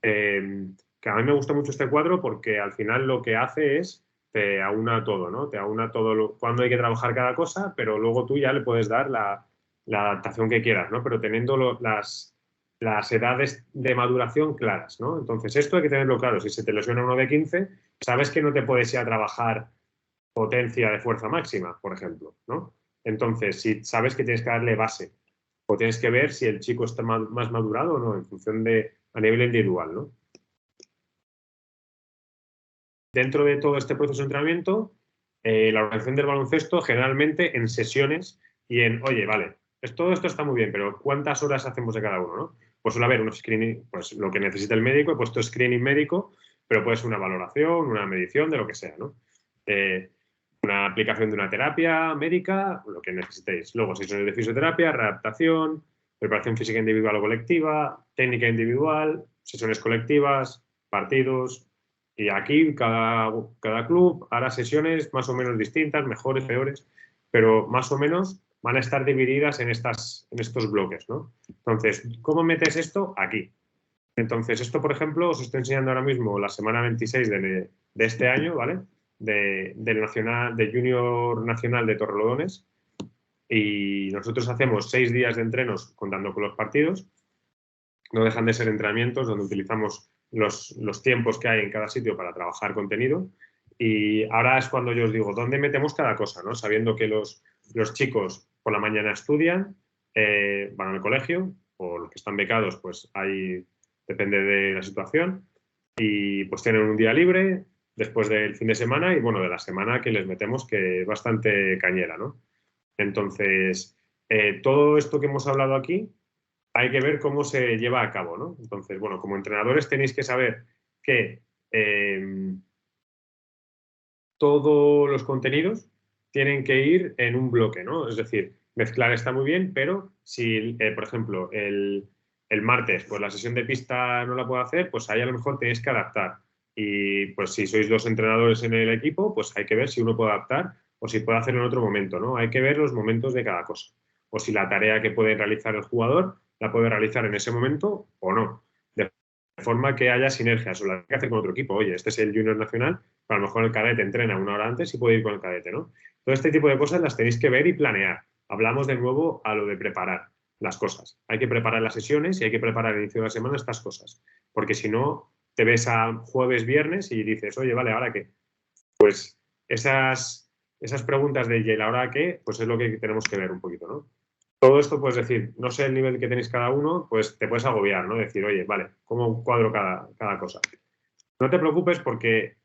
que a mí me gusta mucho este cuadro porque al final lo que hace es te aúna todo, ¿no? Te aúna todo cuando hay que trabajar cada cosa, pero luego tú ya le puedes dar la adaptación que quieras, ¿no? Pero teniendo las edades de maduración claras, ¿no? Entonces, esto hay que tenerlo claro. Si se te lesiona uno de 15, sabes que no te puedes ir a trabajar potencia de fuerza máxima, por ejemplo, ¿no? Entonces, si sabes que tienes que darle base o tienes que ver si el chico está más madurado o no, en función de a nivel individual, ¿no? Dentro de todo este proceso de entrenamiento, la organización del baloncesto generalmente en sesiones y oye, vale, todo esto está muy bien, pero ¿cuántas horas hacemos de cada uno, no? Pues suele haber un screening, pues lo que necesita el médico, he puesto screening médico, pero puede ser una valoración, una medición, de lo que sea, ¿no? Una aplicación de una terapia médica, lo que necesitéis. Luego, sesiones de fisioterapia, readaptación, preparación física individual o colectiva, técnica individual, sesiones colectivas, partidos. Y aquí cada club hará sesiones más o menos distintas, mejores, peores, pero más o menos van a estar divididas en estos bloques, ¿no? Entonces, ¿cómo metes esto? Aquí. Entonces, esto, por ejemplo, os estoy enseñando ahora mismo la semana 26 de este año, ¿vale? Del Junior Nacional de Torrelodones. Y nosotros hacemos 6 días de entrenos contando con los partidos. No dejan de ser entrenamientos donde utilizamos los tiempos que hay en cada sitio para trabajar contenido. Y ahora es cuando yo os digo, ¿dónde metemos cada cosa? ¿No? Sabiendo que los chicos por la mañana estudian, van al colegio, o los que están becados, pues ahí depende de la situación, y pues tienen un día libre después del fin de semana y bueno, de la semana que les metemos, que es bastante cañera, ¿no? Entonces, todo esto que hemos hablado aquí, hay que ver cómo se lleva a cabo, ¿no? Entonces, bueno, como entrenadores tenéis que saber que todos los contenidos tienen que ir en un bloque, ¿no? Es decir, mezclar está muy bien, pero si, por ejemplo, el martes, pues la sesión de pista no la puedo hacer, pues ahí a lo mejor tenéis que adaptar. Y pues si sois 2 entrenadores en el equipo, pues hay que ver si uno puede adaptar o si puede hacerlo en otro momento, ¿no? Hay que ver los momentos de cada cosa. O si la tarea que puede realizar el jugador la puede realizar en ese momento o no. De forma que haya sinergias o la hay que hacer con otro equipo. Oye, este es el Junior Nacional, a lo mejor el cadete entrena 1 hora antes y puede ir con el cadete, ¿no? Todo este tipo de cosas las tenéis que ver y planear. Hablamos de nuevo a lo de preparar las cosas. Hay que preparar las sesiones y hay que preparar al inicio de la semana estas cosas. Porque si no, te ves a jueves, viernes y dices, oye, vale, ¿ahora qué? Pues esas preguntas de ¿y la hora qué? Pues es lo que tenemos que ver un poquito, ¿no? Todo esto puedes decir, no sé el nivel que tenéis cada uno, pues te puedes agobiar, ¿no? Decir, oye, vale, ¿cómo cuadro cada cosa? No te preocupes porque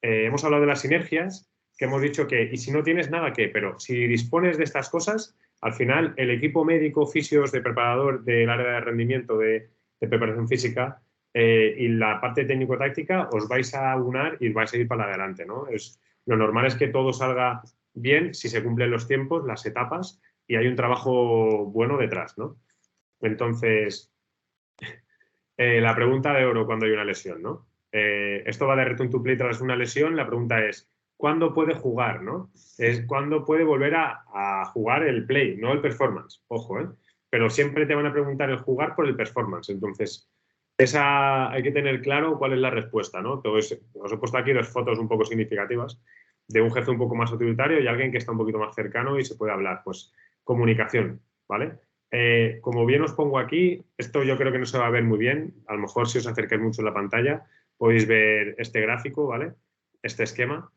hemos hablado de las sinergias, que hemos dicho que, y si no tienes nada, ¿qué? Pero si dispones de estas cosas, al final el equipo médico, fisios, de preparador del área de rendimiento de preparación física y la parte técnico-táctica, os vais a unar y vais a ir para adelante, ¿no? Lo normal es que todo salga bien si se cumplen los tiempos, las etapas, y hay un trabajo bueno detrás, ¿no? Entonces, la pregunta de oro cuando hay una lesión, ¿no? Esto va de return to play tras una lesión. La pregunta es, ¿cuándo puede jugar, no? Es cuándo puede volver a jugar el play, no el performance. Ojo, ¿eh? Pero siempre te van a preguntar el jugar por el performance. Entonces, hay que tener claro cuál es la respuesta, ¿no? Os he puesto aquí 2 fotos un poco significativas de un jefe un poco más autoritario y alguien que está un poquito más cercano y se puede hablar. Pues comunicación, ¿vale? Como bien os pongo aquí, esto yo creo que no se va a ver muy bien. A lo mejor si os acercáis mucho en la pantalla podéis ver este gráfico, ¿vale? Este esquema.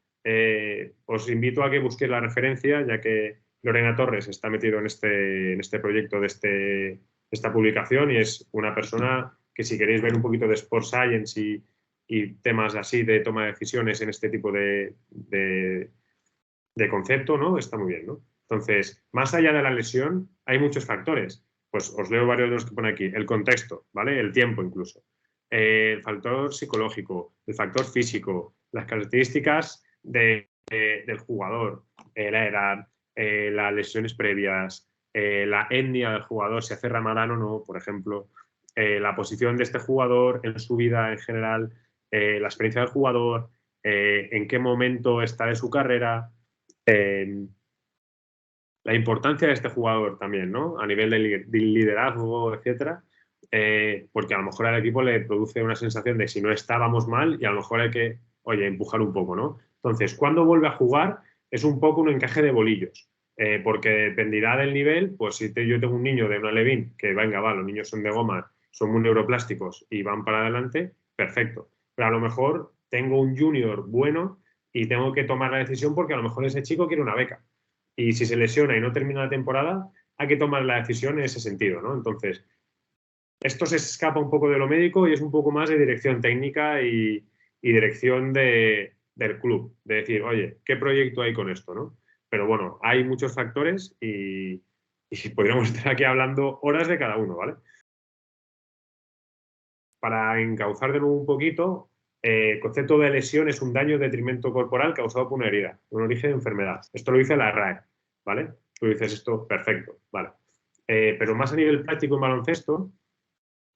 Os invito a que busquéis la referencia, ya que Lorena Torres está metido en este proyecto de esta publicación y es una persona que si queréis ver un poquito de Sport Science y temas así de toma de decisiones en este tipo de concepto, ¿no? Está muy bien, ¿no? Entonces, más allá de la lesión, hay muchos factores. Pues os leo varios de los que pone aquí. El contexto, ¿vale? El tiempo incluso. El factor psicológico, el factor físico, las características del jugador, la edad, las lesiones previas, la etnia del jugador, si hace ramadán o no, por ejemplo, la posición de este jugador en su vida en general, la experiencia del jugador, en qué momento está de su carrera, la importancia de este jugador también, ¿no? A nivel de liderazgo, etcétera, porque a lo mejor al equipo le produce una sensación de si no está, vamos mal, y a lo mejor hay que, oye, empujar un poco, ¿no? Entonces, cuando vuelve a jugar, es un poco un encaje de bolillos, porque dependerá del nivel, pues si yo tengo un niño de una Levin, que venga, va, los niños son de goma, son muy neuroplásticos y van para adelante, perfecto. Pero a lo mejor tengo un junior bueno y tengo que tomar la decisión porque a lo mejor ese chico quiere una beca. Y si se lesiona y no termina la temporada, hay que tomar la decisión en ese sentido, ¿no? Entonces, esto se escapa un poco de lo médico y es un poco más de dirección técnica y dirección del club. De decir, oye, ¿qué proyecto hay con esto, no? Pero bueno, hay muchos factores y podríamos estar aquí hablando horas de cada uno, ¿vale? Para encauzar de nuevo un poquito, el concepto de lesión es un daño o detrimento corporal causado por una herida, un origen de enfermedad. Esto lo dice la RAE, ¿vale? Tú dices esto, perfecto, ¿vale? Pero más a nivel práctico en baloncesto,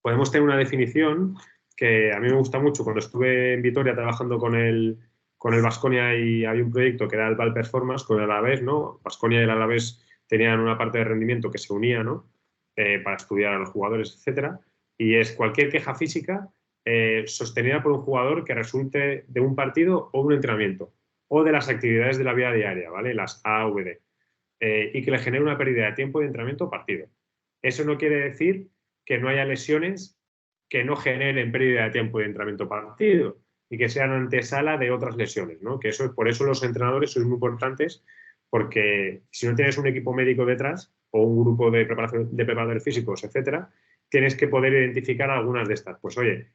podemos tener una definición que a mí me gusta mucho. Cuando estuve en Vitoria trabajando con el Baskonia y había un proyecto que era el Val Performance con el Alavés, ¿no? Baskonia y el Alavés tenían una parte de rendimiento que se unía, ¿no? Para estudiar a los jugadores, etcétera. Y es cualquier queja física sostenida por un jugador que resulte de un partido o un entrenamiento o de las actividades de la vida diaria, ¿vale? Las AVD. Y que le genere una pérdida de tiempo de entrenamiento o partido. Eso no quiere decir que no haya lesiones que no generen pérdida de tiempo de entrenamiento o partido y que sean antesala de otras lesiones, ¿no? Que eso, por eso los entrenadores son muy importantes, porque si no tienes un equipo médico detrás o un grupo de preparadores físicos, etcétera, tienes que poder identificar algunas de estas. Pues oye,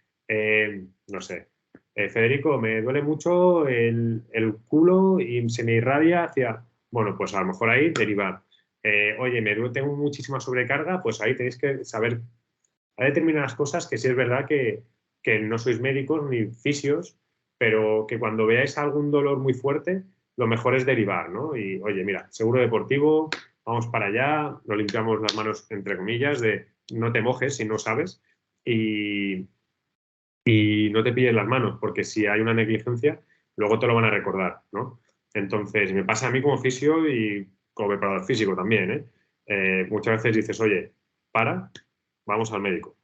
no sé, Federico, me duele mucho el culo y se me irradia hacia... Bueno, pues a lo mejor ahí derivar. Oye, tengo muchísima sobrecarga, pues ahí tenéis que saber. Hay determinadas cosas que sí es verdad que no sois médicos ni fisios, pero que cuando veáis algún dolor muy fuerte, lo mejor es derivar, ¿no? Y oye, mira, seguro deportivo, vamos para allá, nos limpiamos las manos, entre comillas, de no te mojes si no sabes y no te pilles las manos, porque si hay una negligencia, luego te lo van a recordar, ¿no? Entonces, me pasa a mí como fisio y como preparador físico también, ¿eh? Muchas veces dices, oye, vamos al médico.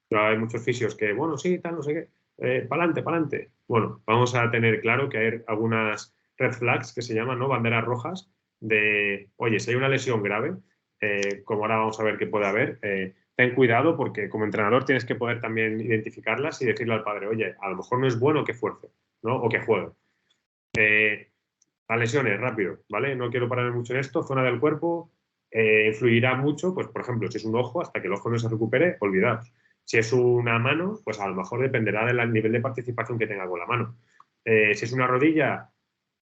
Pero hay muchos fisios que, bueno, sí, tal, no sé qué, pa'lante, pa'lante. Bueno, vamos a tener claro que hay algunas red flags que se llaman, ¿no? Banderas rojas de, oye, si hay una lesión grave, como ahora vamos a ver qué puede haber, ten cuidado porque como entrenador tienes que poder también identificarlas y decirle al padre, oye, a lo mejor no es bueno que fuerce, ¿no? O que juegue. Las lesiones, rápido, ¿vale? No quiero pararme mucho en esto. Zona del cuerpo influirá mucho, pues por ejemplo, si es un ojo, hasta que el ojo no se recupere, olvidaos. Si es una mano, pues a lo mejor dependerá del nivel de participación que tenga con la mano. Si es una rodilla,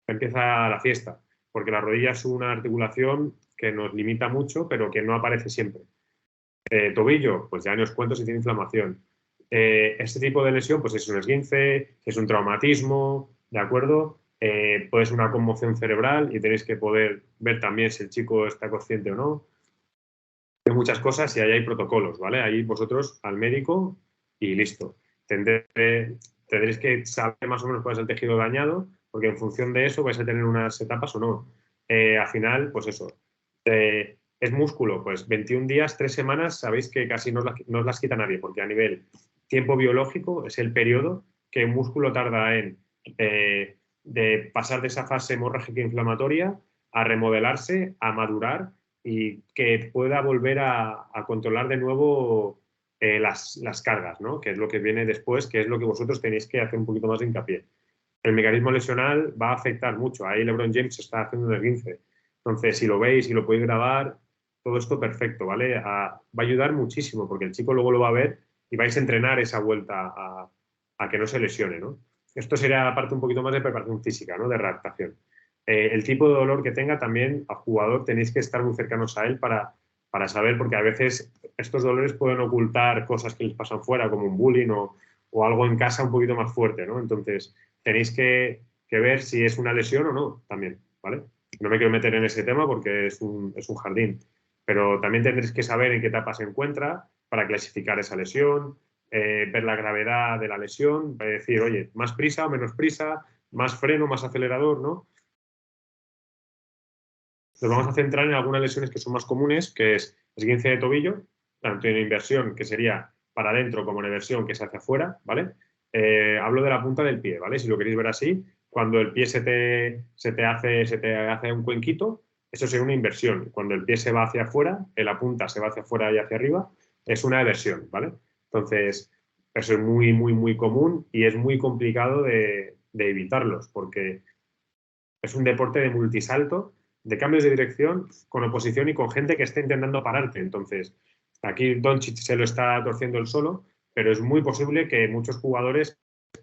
empieza la fiesta, porque la rodilla es una articulación que nos limita mucho, pero que no aparece siempre. Tobillo, pues ya no os cuento si tiene inflamación. Este tipo de lesión, pues es un esguince, es un traumatismo, ¿de acuerdo? Puede ser una conmoción cerebral y tenéis que poder ver también si el chico está consciente o no. Hay muchas cosas y ahí hay protocolos, ¿vale? Ahí vosotros al médico y listo. Tendréis que saber más o menos cuál es el tejido dañado, porque en función de eso vais a tener unas etapas o no. Al final, pues eso. ¿Es músculo? Pues 21 días, 3 semanas, sabéis que casi no os las quita nadie, porque a nivel tiempo biológico es el periodo que un músculo tarda en de pasar de esa fase hemorrágica inflamatoria a remodelarse, a madurar y que pueda volver a controlar de nuevo las cargas, ¿no? Que es lo que viene después, que es lo que vosotros tenéis que hacer un poquito más de hincapié. El mecanismo lesional va a afectar mucho. Ahí LeBron James está haciendo un esguince. Entonces, si lo veis y lo podéis grabar, todo esto perfecto, ¿vale? Va a ayudar muchísimo porque el chico luego lo va a ver y vais a entrenar esa vuelta a que no se lesione, ¿no? Esto sería la parte un poquito más de preparación física, ¿no? De readaptación. El tipo de dolor que tenga también al jugador tenéis que estar muy cercanos a él para saber, porque a veces estos dolores pueden ocultar cosas que les pasan fuera, como un bullying o algo en casa un poquito más fuerte, ¿no? Entonces, tenéis que ver si es una lesión o no también, ¿vale? No me quiero meter en ese tema porque es un jardín, pero también tendréis que saber en qué etapa se encuentra para clasificar esa lesión, ver la gravedad de la lesión, decir, oye, más prisa o menos prisa, más freno, más acelerador, ¿no? Nos vamos a centrar en algunas lesiones que son más comunes, que es esguince de tobillo, tanto en inversión, que sería para adentro, como en eversión, que es hacia afuera, ¿vale? Hablo de la punta del pie, ¿vale? Si lo queréis ver así, cuando el pie se te hace un cuenquito, eso sería una inversión. Cuando el pie se va hacia afuera, la punta se va hacia afuera y hacia arriba, es una eversión, ¿vale? Entonces, eso es muy, muy, muy común y es muy complicado de evitarlos, porque es un deporte de multisalto, de cambios de dirección, con oposición y con gente que está intentando pararte. Entonces, aquí Doncic se lo está torciendo él solo, pero es muy posible que muchos jugadores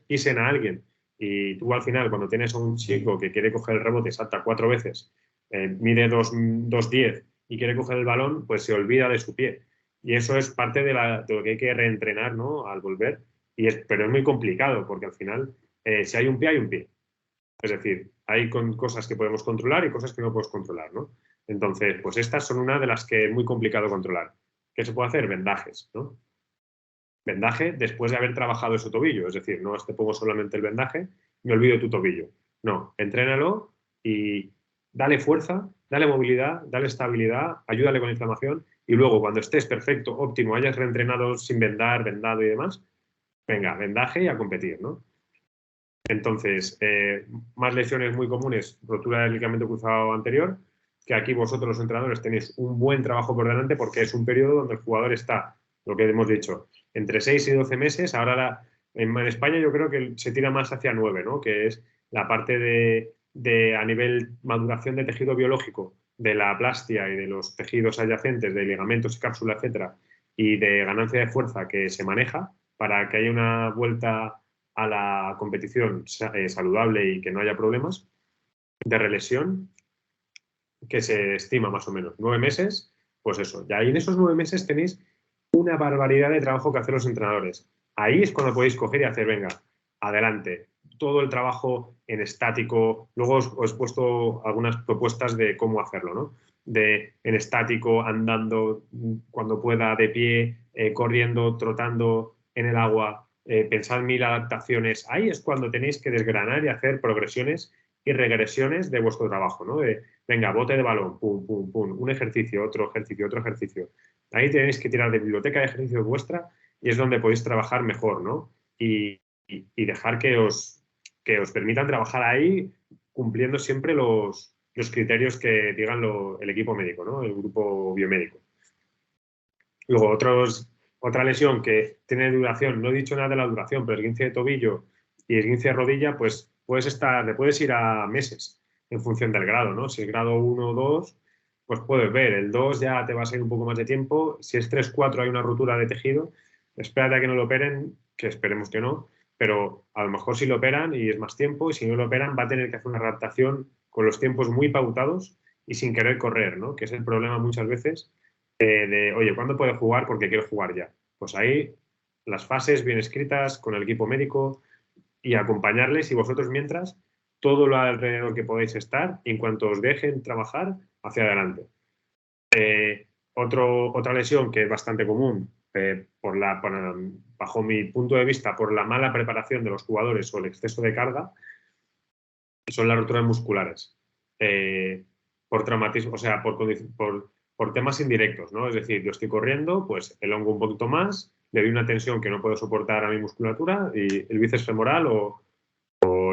pisen a alguien. Y tú al final, cuando tienes a un chico que quiere coger el rebote, salta 4 veces, mide 2'10" y quiere coger el balón, pues se olvida de su pie. Y eso es parte de lo que hay que reentrenar, ¿no? Al volver. Pero es muy complicado, porque al final, si hay un pie, hay un pie. Es decir, hay cosas que podemos controlar y cosas que no podemos controlar, ¿no? Entonces, pues estas son una de las que es muy complicado controlar. ¿Qué se puede hacer? Vendajes, ¿no? Vendaje después de haber trabajado ese tobillo. Es decir, no te pongo solamente el vendaje, me olvido de tu tobillo. No, entrénalo y dale fuerza, dale movilidad, dale estabilidad, ayúdale con la inflamación y luego cuando estés perfecto, óptimo, hayas reentrenado sin vendar, vendado y demás, venga, vendaje y a competir, ¿no? Entonces, más lesiones muy comunes, rotura del ligamento cruzado anterior, que aquí vosotros los entrenadores tenéis un buen trabajo por delante porque es un periodo donde el jugador está, lo que hemos dicho, entre 6 y 12 meses. Ahora en España yo creo que se tira más hacia 9, ¿no? Que es la parte de a nivel maduración de tejido biológico, de la aplastia y de los tejidos adyacentes, de ligamentos y cápsula, etcétera, y de ganancia de fuerza que se maneja para que haya una vuelta a la competición saludable y que no haya problemas, de relesión, que se estima más o menos 9 meses, pues eso. Y ahí en esos 9 meses tenéis una barbaridad de trabajo que hacer los entrenadores. Ahí es cuando podéis coger y hacer, venga, adelante. Todo el trabajo en estático. Luego os he puesto algunas propuestas de cómo hacerlo, ¿no? En estático, andando cuando pueda, de pie, corriendo, trotando en el agua. Pensad 1000 adaptaciones. Ahí es cuando tenéis que desgranar y hacer progresiones y regresiones de vuestro trabajo, ¿no? Venga, bote de balón, pum, pum, pum, un ejercicio, otro ejercicio, otro ejercicio. Ahí tenéis que tirar de biblioteca de ejercicios vuestra y es donde podéis trabajar mejor, ¿no? Y dejar que os permitan trabajar ahí cumpliendo siempre los criterios que digan el equipo médico, ¿no? El grupo biomédico. Luego, otra lesión que tiene duración, no he dicho nada de la duración, pero esguince de tobillo y esguince de rodilla, pues le puedes ir a meses en función del grado, ¿no? Si es grado 1 o 2, pues puedes ver. El 2 ya te va a ser un poco más de tiempo. Si es 3, 4 hay una rotura de tejido, espérate a que no lo operen, que esperemos que no, pero a lo mejor si lo operan y es más tiempo, y si no lo operan va a tener que hacer una adaptación con los tiempos muy pautados y sin querer correr, ¿no? Que es el problema muchas veces oye, ¿cuándo puedo jugar? Porque quiero jugar ya. Pues ahí las fases bien escritas con el equipo médico y acompañarles y vosotros mientras todo lo alrededor que podéis estar y en cuanto os dejen trabajar hacia adelante. Otra lesión que es bastante común bajo mi punto de vista por la mala preparación de los jugadores o el exceso de carga son las roturas musculares por traumatismo, o sea, por temas indirectos, ¿no? Es decir, yo estoy corriendo, pues elongo un poquito más, le doy una tensión que no puedo soportar a mi musculatura y el bíceps femoral o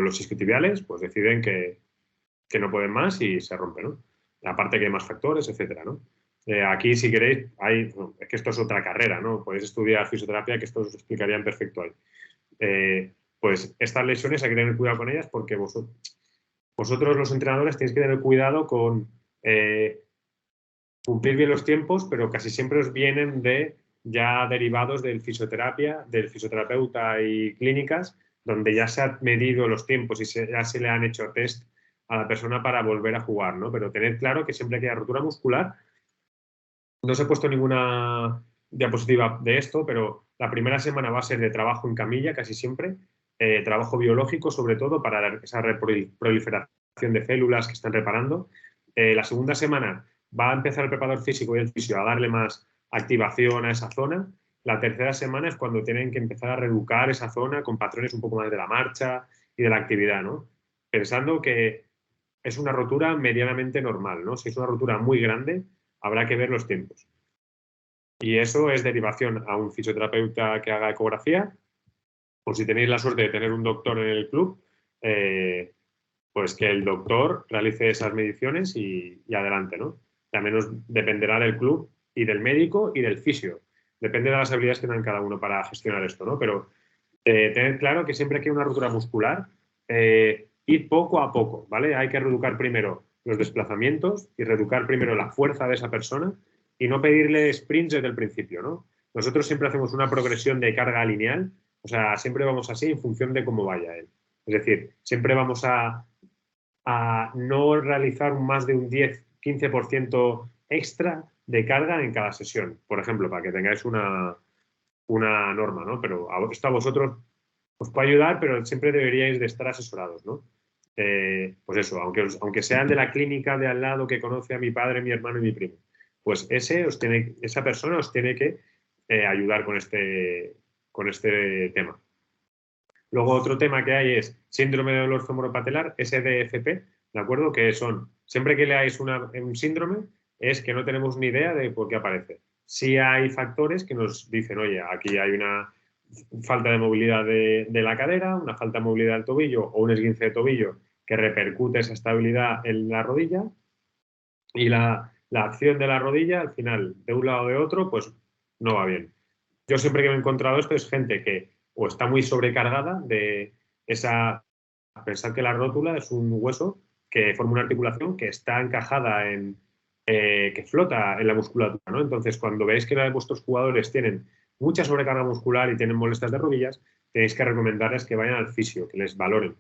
los isquiotibiales pues deciden que no pueden más y se rompe, ¿no? Aparte que hay más factores, etcétera, ¿no? Aquí, si queréis, es que esto es otra carrera, ¿no? Podéis estudiar fisioterapia, que esto os explicaría en perfecto ahí. Pues estas lesiones hay que tener cuidado con ellas porque vosotros los entrenadores tenéis que tener cuidado con cumplir bien los tiempos, pero casi siempre os vienen ya derivados del fisioterapeuta y clínicas, donde ya se han medido los tiempos y ya se le han hecho test a la persona para volver a jugar, ¿no? Pero tened claro que siempre que haya rotura muscular, no os he puesto ninguna diapositiva de esto, pero la primera semana va a ser de trabajo en camilla, casi siempre, trabajo biológico, sobre todo, para esa proliferación de células que están reparando. La segunda semana va a empezar el preparador físico y el fisio a darle más activación a esa zona la tercera semana es cuando tienen que empezar a reeducar esa zona con patrones un poco más de la marcha y de la actividad, ¿no? Pensando que es una rotura medianamente normal, ¿no? Si es una rotura muy grande, habrá que ver los tiempos. Y eso es derivación a un fisioterapeuta que haga ecografía, o si tenéis la suerte de tener un doctor en el club, pues que el doctor realice esas mediciones y adelante, ¿no? También nos dependerá del club y del médico y del fisio. Depende de las habilidades que tengan cada uno para gestionar esto, ¿no? Pero tener claro que siempre que hay una rotura muscular, ir poco a poco, ¿vale? Hay que reeducar primero los desplazamientos y reeducar primero la fuerza de esa persona y no pedirle sprints desde el principio, ¿no? Nosotros siempre hacemos una progresión de carga lineal, o sea, siempre vamos así en función de cómo vaya él. Es decir, siempre vamos a no realizar más de un 10-15% extra de carga en cada sesión, por ejemplo, para que tengáis una norma, ¿no? Pero esto a vosotros os puede ayudar, pero siempre deberíais de estar asesorados, ¿no? Pues eso, aunque sean de la clínica de al lado que conoce a mi padre, mi hermano y mi primo, pues esa persona os tiene que ayudar con este tema. Luego otro tema que hay es síndrome de dolor femoropatelar, SDFP, ¿de acuerdo? Que siempre que leáis un síndrome, es que no tenemos ni idea de por qué aparece. Sí hay factores que nos dicen, oye, aquí hay una falta de movilidad de la cadera, una falta de movilidad del tobillo o un esguince de tobillo que repercute esa estabilidad en la rodilla y la acción de la rodilla, al final, de un lado o de otro, pues no va bien. Yo siempre que me he encontrado esto es gente que o está muy sobrecargada de pensar que la rótula es un hueso que forma una articulación que está encajada que flota en la musculatura, ¿no? Entonces, cuando veis que vuestros jugadores tienen mucha sobrecarga muscular y tienen molestias de rodillas, tenéis que recomendarles que vayan al fisio, que les valoren,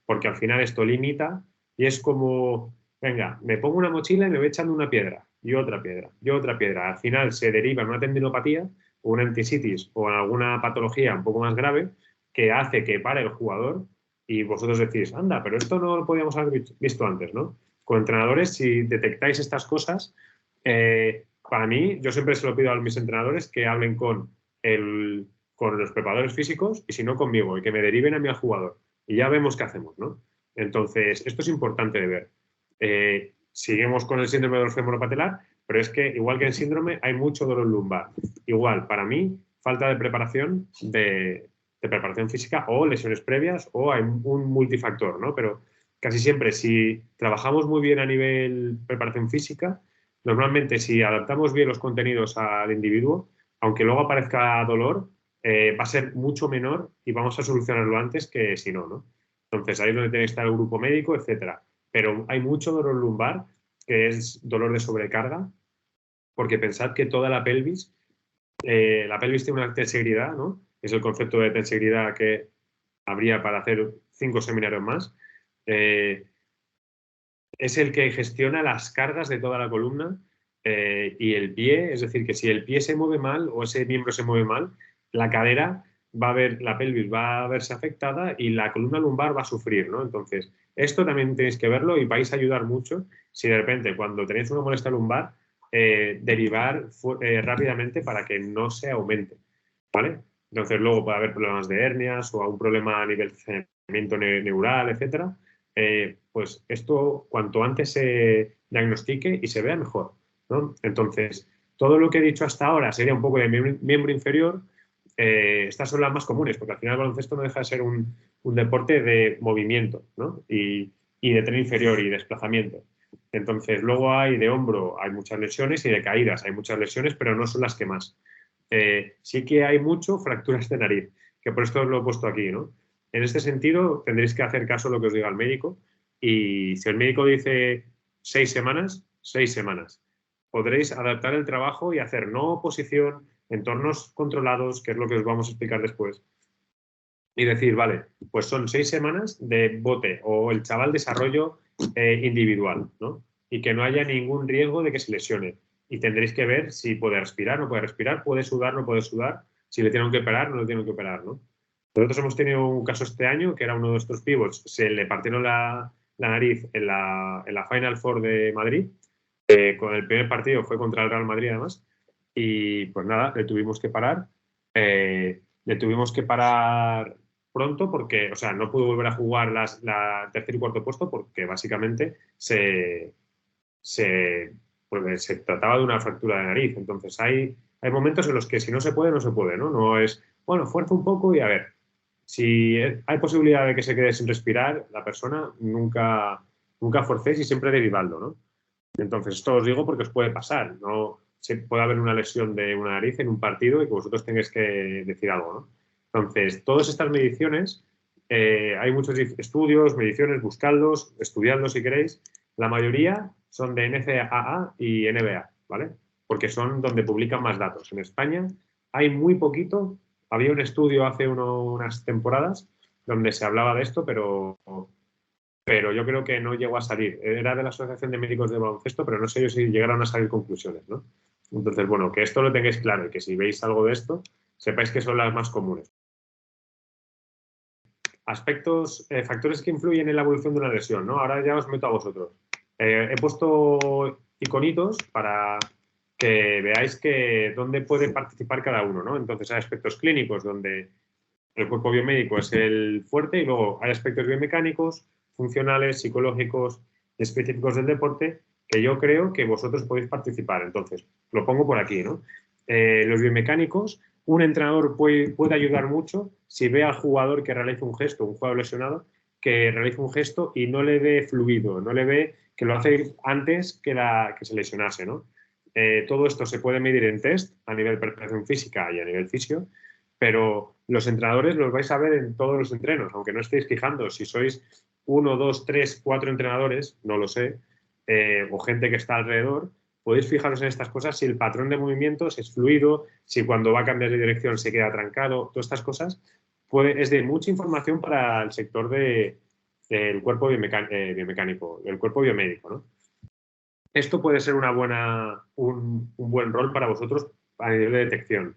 porque al final esto limita y es como, venga, me pongo una mochila y me voy echando una piedra y otra piedra y otra piedra. Al final se deriva en una tendinopatía o una entesitis o en alguna patología un poco más grave que hace que pare el jugador y vosotros decís, anda, pero esto no lo podíamos haber visto antes, ¿no? Con entrenadores, si detectáis estas cosas, para mí, yo siempre se lo pido a mis entrenadores que hablen con los preparadores físicos y si no conmigo y que me deriven a mí al jugador y ya vemos qué hacemos, ¿no? Entonces, esto es importante de ver. Seguimos con el síndrome del femoropatelar, pero es que igual que en síndrome hay mucho dolor lumbar. Igual, para mí, falta de preparación de preparación física o lesiones previas o hay un multifactor, ¿no? Pero casi siempre si trabajamos muy bien a nivel preparación física, normalmente si adaptamos bien los contenidos al individuo, aunque luego aparezca dolor, va a ser mucho menor y vamos a solucionarlo antes que si no, ¿no? Entonces ahí es donde tiene que estar el grupo médico, etcétera. Pero hay mucho dolor lumbar, que es dolor de sobrecarga, porque pensad que toda la pelvis tiene una tensegridad, ¿no? Es el concepto de tensegridad que habría para hacer 5 seminarios más. Es el que gestiona las cargas de toda la columna y el pie, es decir, que si el pie se mueve mal o ese miembro se mueve mal, la cadera la pelvis va a verse afectada y la columna lumbar va a sufrir, ¿no? Entonces, esto también tenéis que verlo y vais a ayudar mucho si de repente cuando tenéis una molestia lumbar, derivar rápidamente para que no se aumente, ¿vale? Entonces luego puede haber problemas de hernias o algún problema a nivel de funcionamiento neural, etcétera. Pues esto cuanto antes se diagnostique y se vea mejor, ¿no? Entonces, todo lo que he dicho hasta ahora sería un poco de miembro inferior. Estas son las más comunes, porque al final el baloncesto no deja de ser un deporte de movimiento, ¿no? Y de tren inferior y desplazamiento. Entonces, luego hay de hombro, hay muchas lesiones y de caídas, hay muchas lesiones, pero no son las que más. Sí que hay mucho fracturas de nariz, que por esto os lo he puesto aquí, ¿no? En este sentido, tendréis que hacer caso a lo que os diga el médico y si el médico dice 6 semanas, 6 semanas. Podréis adaptar el trabajo y hacer no oposición, entornos controlados, que es lo que os vamos a explicar después. Y decir, vale, pues son 6 semanas de bote o el chaval desarrollo individual, ¿no? Y que no haya ningún riesgo de que se lesione. Y tendréis que ver si puede respirar, no puede respirar, puede sudar, no puede sudar, si le tienen que operar, no le tienen que operar, ¿no? Nosotros hemos tenido un caso este año que era uno de nuestros pivots, se le partieron la nariz en la Final Four de Madrid, con el primer partido fue contra el Real Madrid además, y pues nada, le tuvimos que parar. Le tuvimos que parar pronto porque, o sea, no pudo volver a jugar la tercer y cuarto puesto porque básicamente pues, se trataba de una fractura de nariz. Entonces hay momentos en los que si no se puede, no se puede, ¿no? No es, bueno, fuerza un poco y a ver. Si hay posibilidad de que se quede sin respirar, la persona nunca forcéis y siempre derivadlo, ¿no? Entonces, esto os digo porque os puede pasar, ¿no? Puede haber una lesión de una nariz en un partido y que vosotros tengáis que decir algo, ¿no? Entonces, todas estas mediciones, hay muchos estudios, mediciones, buscadlos, estudiadlos si queréis. La mayoría son de NCAA y NBA, ¿vale? Porque son donde publican más datos. En España hay muy poquito. Había un estudio hace unas temporadas donde se hablaba de esto, pero yo creo que no llegó a salir. Era de la Asociación de Médicos de Baloncesto, pero no sé yo si llegaron a salir conclusiones, ¿no? Entonces, bueno, que esto lo tengáis claro y que si veis algo de esto, sepáis que son las más comunes. Aspectos, factores que influyen en la evolución de una lesión, ¿no? Ahora ya os meto a vosotros. He puesto iconitos para que veáis que dónde puede participar cada uno, ¿no? Entonces hay aspectos clínicos donde el cuerpo biomédico es el fuerte y luego hay aspectos biomecánicos, funcionales, psicológicos y específicos del deporte que yo creo que vosotros podéis participar. Entonces, lo pongo por aquí, ¿no? Los biomecánicos, un entrenador puede ayudar mucho si ve al jugador que realiza un gesto, un jugador lesionado, que realiza un gesto y no le ve fluido, no le ve que lo hace antes que se lesionase, ¿no? Todo esto se puede medir en test a nivel preparación física y a nivel fisio, pero los entrenadores los vais a ver en todos los entrenos, aunque no estéis fijando. Si sois 1, 2, 3, 4 entrenadores, no lo sé, o gente que está alrededor, podéis fijaros en estas cosas, si el patrón de movimientos es fluido, si cuando va a cambiar de dirección se queda trancado, todas estas cosas, es de mucha información para el sector del cuerpo biomecánico, el cuerpo biomédico, ¿no? Esto puede ser un buen rol para vosotros a nivel de detección.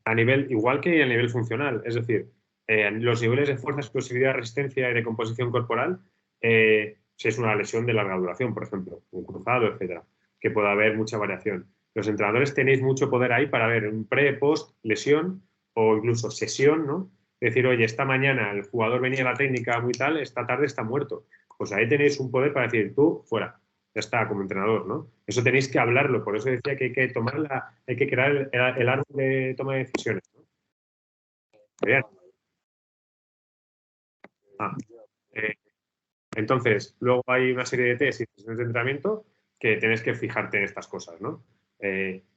A nivel, igual que a nivel funcional, es decir, los niveles de fuerza, explosividad, resistencia y de composición corporal, si es una lesión de larga duración, por ejemplo, un cruzado, etcétera, que pueda haber mucha variación. Los entrenadores tenéis mucho poder ahí para ver un pre, post, lesión o incluso sesión, ¿no? Decir, oye, esta mañana el jugador venía a la técnica muy tal, esta tarde está muerto. Pues ahí tenéis un poder para decir, tú, fuera. Ya está, como entrenador, ¿no? Eso tenéis que hablarlo, por eso decía que hay que crear el árbol de toma de decisiones, ¿no? Bien. Ah, eh, entonces, luego hay una serie de test y sesiones de entrenamiento que tienes que fijarte en estas cosas, ¿no?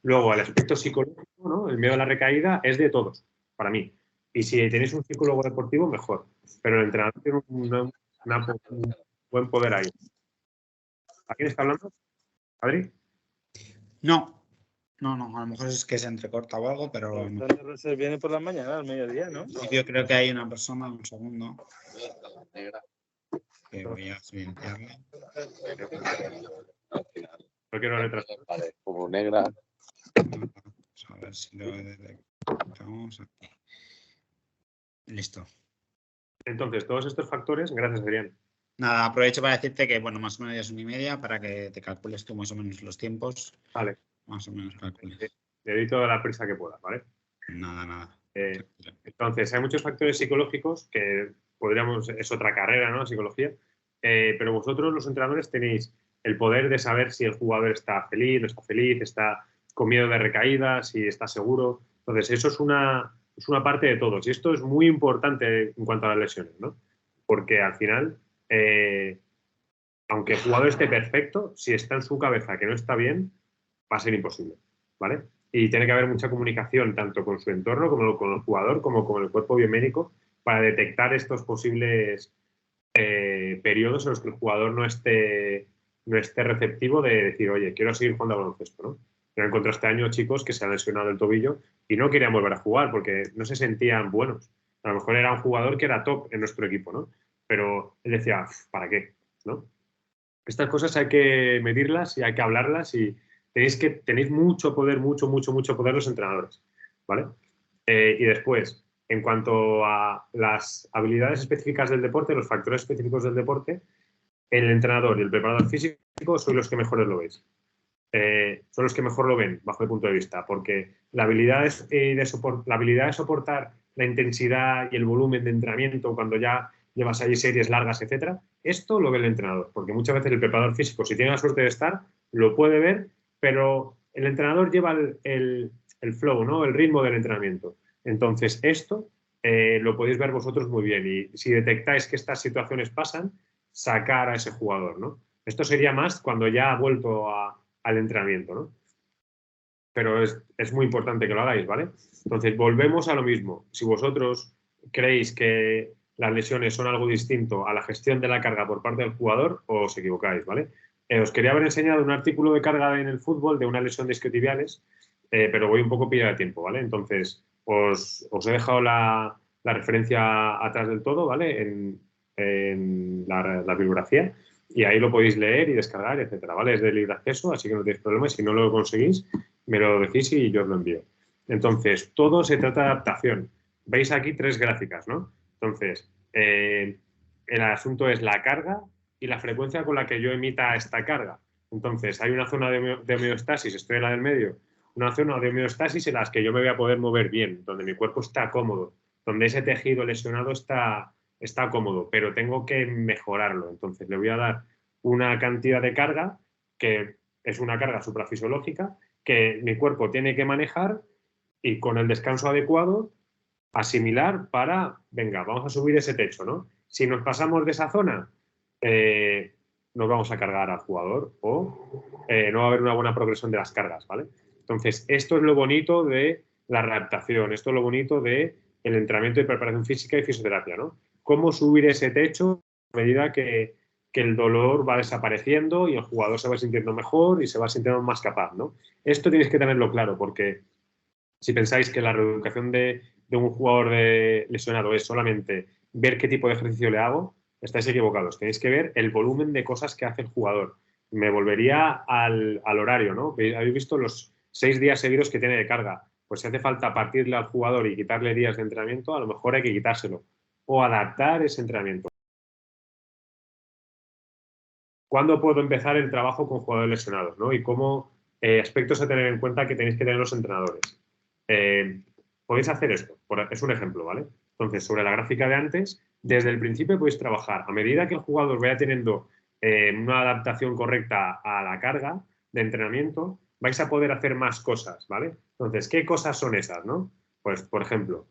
Luego, el aspecto psicológico, ¿no? El miedo a la recaída es de todos, para mí. Y si tenéis un psicólogo deportivo, mejor. Pero el entrenador tiene un buen poder ahí. ¿A quién está hablando? ¿Adri? No, a lo mejor es que se entrecorta o algo, pero no. Se viene por la mañana, al mediodía, ¿no? Yo creo que hay una persona, un segundo, que voy a silenciarle. No quiero retrasar. Vale, como negra. Vamos a ver si lo detectamos aquí. Listo. Entonces, todos estos factores, gracias, Adrián. Nada, aprovecho para decirte que, bueno, más o menos ya es 1:30 para que te calcules tú más o menos los tiempos. Vale. Más o menos calcules. Le doy toda la prisa que pueda, ¿vale? Nada. Entonces, hay muchos factores psicológicos que es otra carrera, ¿no? Psicología. Pero vosotros, los entrenadores, tenéis el poder de saber si el jugador está feliz, no está feliz, está con miedo de recaída, si está seguro. Entonces, eso es una parte de todos. Y esto es muy importante en cuanto a las lesiones, ¿no? Porque al final, aunque el jugador esté perfecto, si está en su cabeza que no está bien, va a ser imposible, ¿vale? Y tiene que haber mucha comunicación tanto con su entorno, como con el jugador, como con el cuerpo biomédico, para detectar estos posibles periodos en los que el jugador no esté receptivo de decir, oye, quiero seguir jugando a baloncesto, ¿no? Yo encontré este año chicos que se han lesionado el tobillo y no querían volver a jugar porque no se sentían buenos. A lo mejor era un jugador que era top en nuestro equipo, ¿no? Pero él decía, ¿para qué? ¿No? Estas cosas hay que medirlas y hay que hablarlas y tenéis mucho poder, mucho poder los entrenadores, ¿vale? Y después, en cuanto a las habilidades específicas del deporte, los factores específicos del deporte, el entrenador y el preparador físico sois los que mejores lo veis. son los que mejor lo ven bajo el punto de vista, porque la habilidad de soportar la intensidad y el volumen de entrenamiento cuando ya llevas ahí series largas, etcétera, esto lo ve el entrenador, porque muchas veces el preparador físico, si tiene la suerte de estar, lo puede ver, pero el entrenador lleva el flow, ¿no? El ritmo del entrenamiento. Entonces, esto lo podéis ver vosotros muy bien y si detectáis que estas situaciones pasan, sacar a ese jugador, ¿no? Esto sería más cuando ya ha vuelto al entrenamiento, ¿no? Pero es muy importante que lo hagáis, ¿vale? Entonces, volvemos a lo mismo. Si vosotros creéis que las lesiones son algo distinto a la gestión de la carga por parte del jugador, os equivocáis, ¿vale? Os quería haber enseñado un artículo de carga en el fútbol de una lesión de isquiotibiales, pero voy un poco pillado de tiempo, ¿vale? Entonces, os he dejado la referencia atrás del todo, ¿vale? En la bibliografía, y ahí lo podéis leer y descargar, etcétera, ¿vale? Es de libre acceso, así que no tenéis problema, y si no lo conseguís, me lo decís y yo os lo envío. Entonces, todo se trata de adaptación. Veis aquí 3 gráficas, ¿no? Entonces, el asunto es la carga y la frecuencia con la que yo emita esta carga. Entonces, hay una zona de homeostasis, estoy en la del medio, una zona de homeostasis en la que yo me voy a poder mover bien, donde mi cuerpo está cómodo, donde ese tejido lesionado está cómodo, pero tengo que mejorarlo. Entonces, le voy a dar una cantidad de carga que es una carga suprafisiológica que mi cuerpo tiene que manejar y con el descanso adecuado asimilar para, venga, vamos a subir ese techo, ¿no? Si nos pasamos de esa zona, nos vamos a cargar al jugador o no va a haber una buena progresión de las cargas, ¿vale? Entonces, esto es lo bonito de la readaptación, esto es lo bonito de el entrenamiento de preparación física y fisioterapia, ¿no? Cómo subir ese techo a medida que el dolor va desapareciendo y el jugador se va sintiendo mejor y se va sintiendo más capaz, ¿no? Esto tenéis que tenerlo claro, porque si pensáis que la reeducación de un jugador lesionado es solamente ver qué tipo de ejercicio le hago, estáis equivocados. Tenéis que ver el volumen de cosas que hace el jugador. Me volvería al horario, ¿no? Habéis visto los 6 días seguidos que tiene de carga. Pues si hace falta partirle al jugador y quitarle días de entrenamiento, a lo mejor hay que quitárselo. O adaptar ese entrenamiento. ¿Cuándo puedo empezar el trabajo con jugadores lesionados, ¿no? Y cómo aspectos a tener en cuenta que tenéis que tener los entrenadores. Podéis hacer esto, es un ejemplo, ¿vale? Entonces, sobre la gráfica de antes, desde el principio podéis trabajar. A medida que el jugador vaya teniendo una adaptación correcta a la carga de entrenamiento, vais a poder hacer más cosas, ¿vale? Entonces, ¿qué cosas son esas, no? Pues, por ejemplo,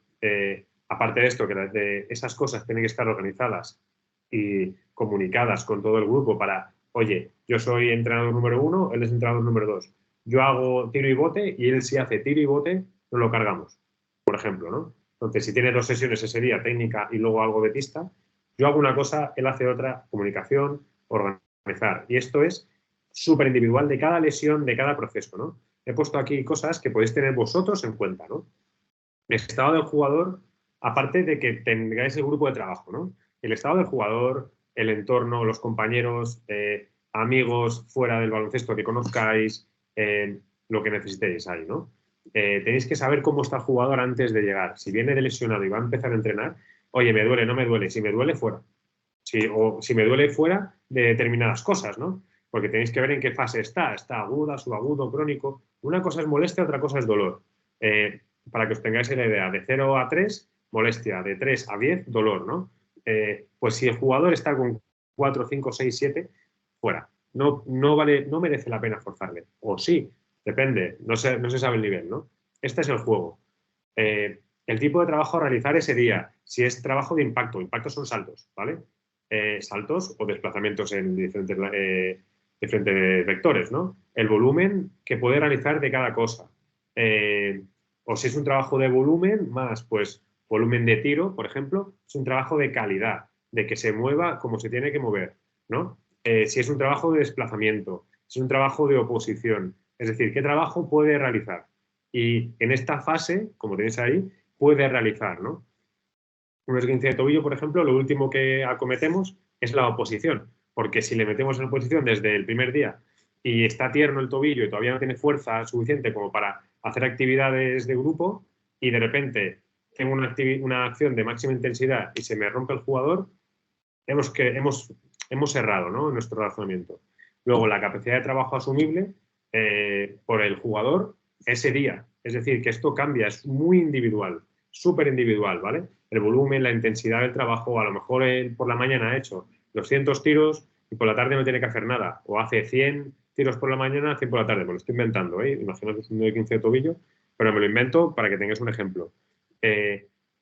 aparte de esto, que esas cosas tienen que estar organizadas y comunicadas con todo el grupo para, oye, yo soy entrenador número 1, él es entrenador número 2. Yo hago tiro y bote y él si hace tiro y bote, nos lo cargamos, por ejemplo, ¿no? Entonces, si tiene 2 sesiones ese día, técnica y luego algo de pista, yo hago una cosa, él hace otra, comunicación, organizar. Y esto es súper individual de cada lesión, de cada proceso, ¿no? He puesto aquí cosas que podéis tener vosotros en cuenta, ¿no? El estado del jugador, aparte de que tengáis el grupo de trabajo, ¿no? El estado del jugador, el entorno, los compañeros, amigos fuera del baloncesto que conozcáis, lo que necesitéis ahí, ¿no? Tenéis que saber cómo está el jugador antes de llegar. Si viene de lesionado y va a empezar a entrenar, oye, me duele, no me duele. Si me duele, fuera. O si me duele, fuera de determinadas cosas, ¿no? Porque tenéis que ver en qué fase está. Está aguda, subagudo, crónico. Una cosa es molestia, otra cosa es dolor. Para que os tengáis la idea, de 0 a 3, molestia. De 3 a 10, dolor, ¿no? Pues si el jugador está con 4, 5, 6, 7, fuera. No merece la pena forzarle. O sí, depende, no se sabe el nivel, ¿no? Este es el juego. El tipo de trabajo a realizar ese día, si es trabajo de impacto, impactos son saltos, ¿vale? Saltos o desplazamientos en diferentes vectores, ¿no? El volumen que puede realizar de cada cosa. O si es un trabajo de volumen más, pues, volumen de tiro, por ejemplo, es un trabajo de calidad, de que se mueva como se tiene que mover, ¿no? Si es un trabajo de desplazamiento, si es un trabajo de oposición, es decir, ¿qué trabajo puede realizar? Y en esta fase, como tenéis ahí, puede realizar, ¿no? Un esguince de tobillo, por ejemplo, lo último que acometemos es la oposición, porque si le metemos en oposición desde el primer día y está tierno el tobillo y todavía no tiene fuerza suficiente como para hacer actividades de grupo y de repente tengo una acción de máxima intensidad y se me rompe el jugador, hemos errado, ¿no? En nuestro razonamiento. Luego, la capacidad de trabajo asumible, por el jugador ese día. Es decir, que esto cambia, es muy individual, súper individual, ¿vale? El volumen, la intensidad del trabajo, a lo mejor él por la mañana ha hecho 200 tiros y por la tarde no tiene que hacer nada, o hace 100 tiros por la mañana, 100 por la tarde. Me lo estoy inventando, ¿eh? Imagino que es un 9 de 15 de tobillo, pero me lo invento para que tengáis un ejemplo.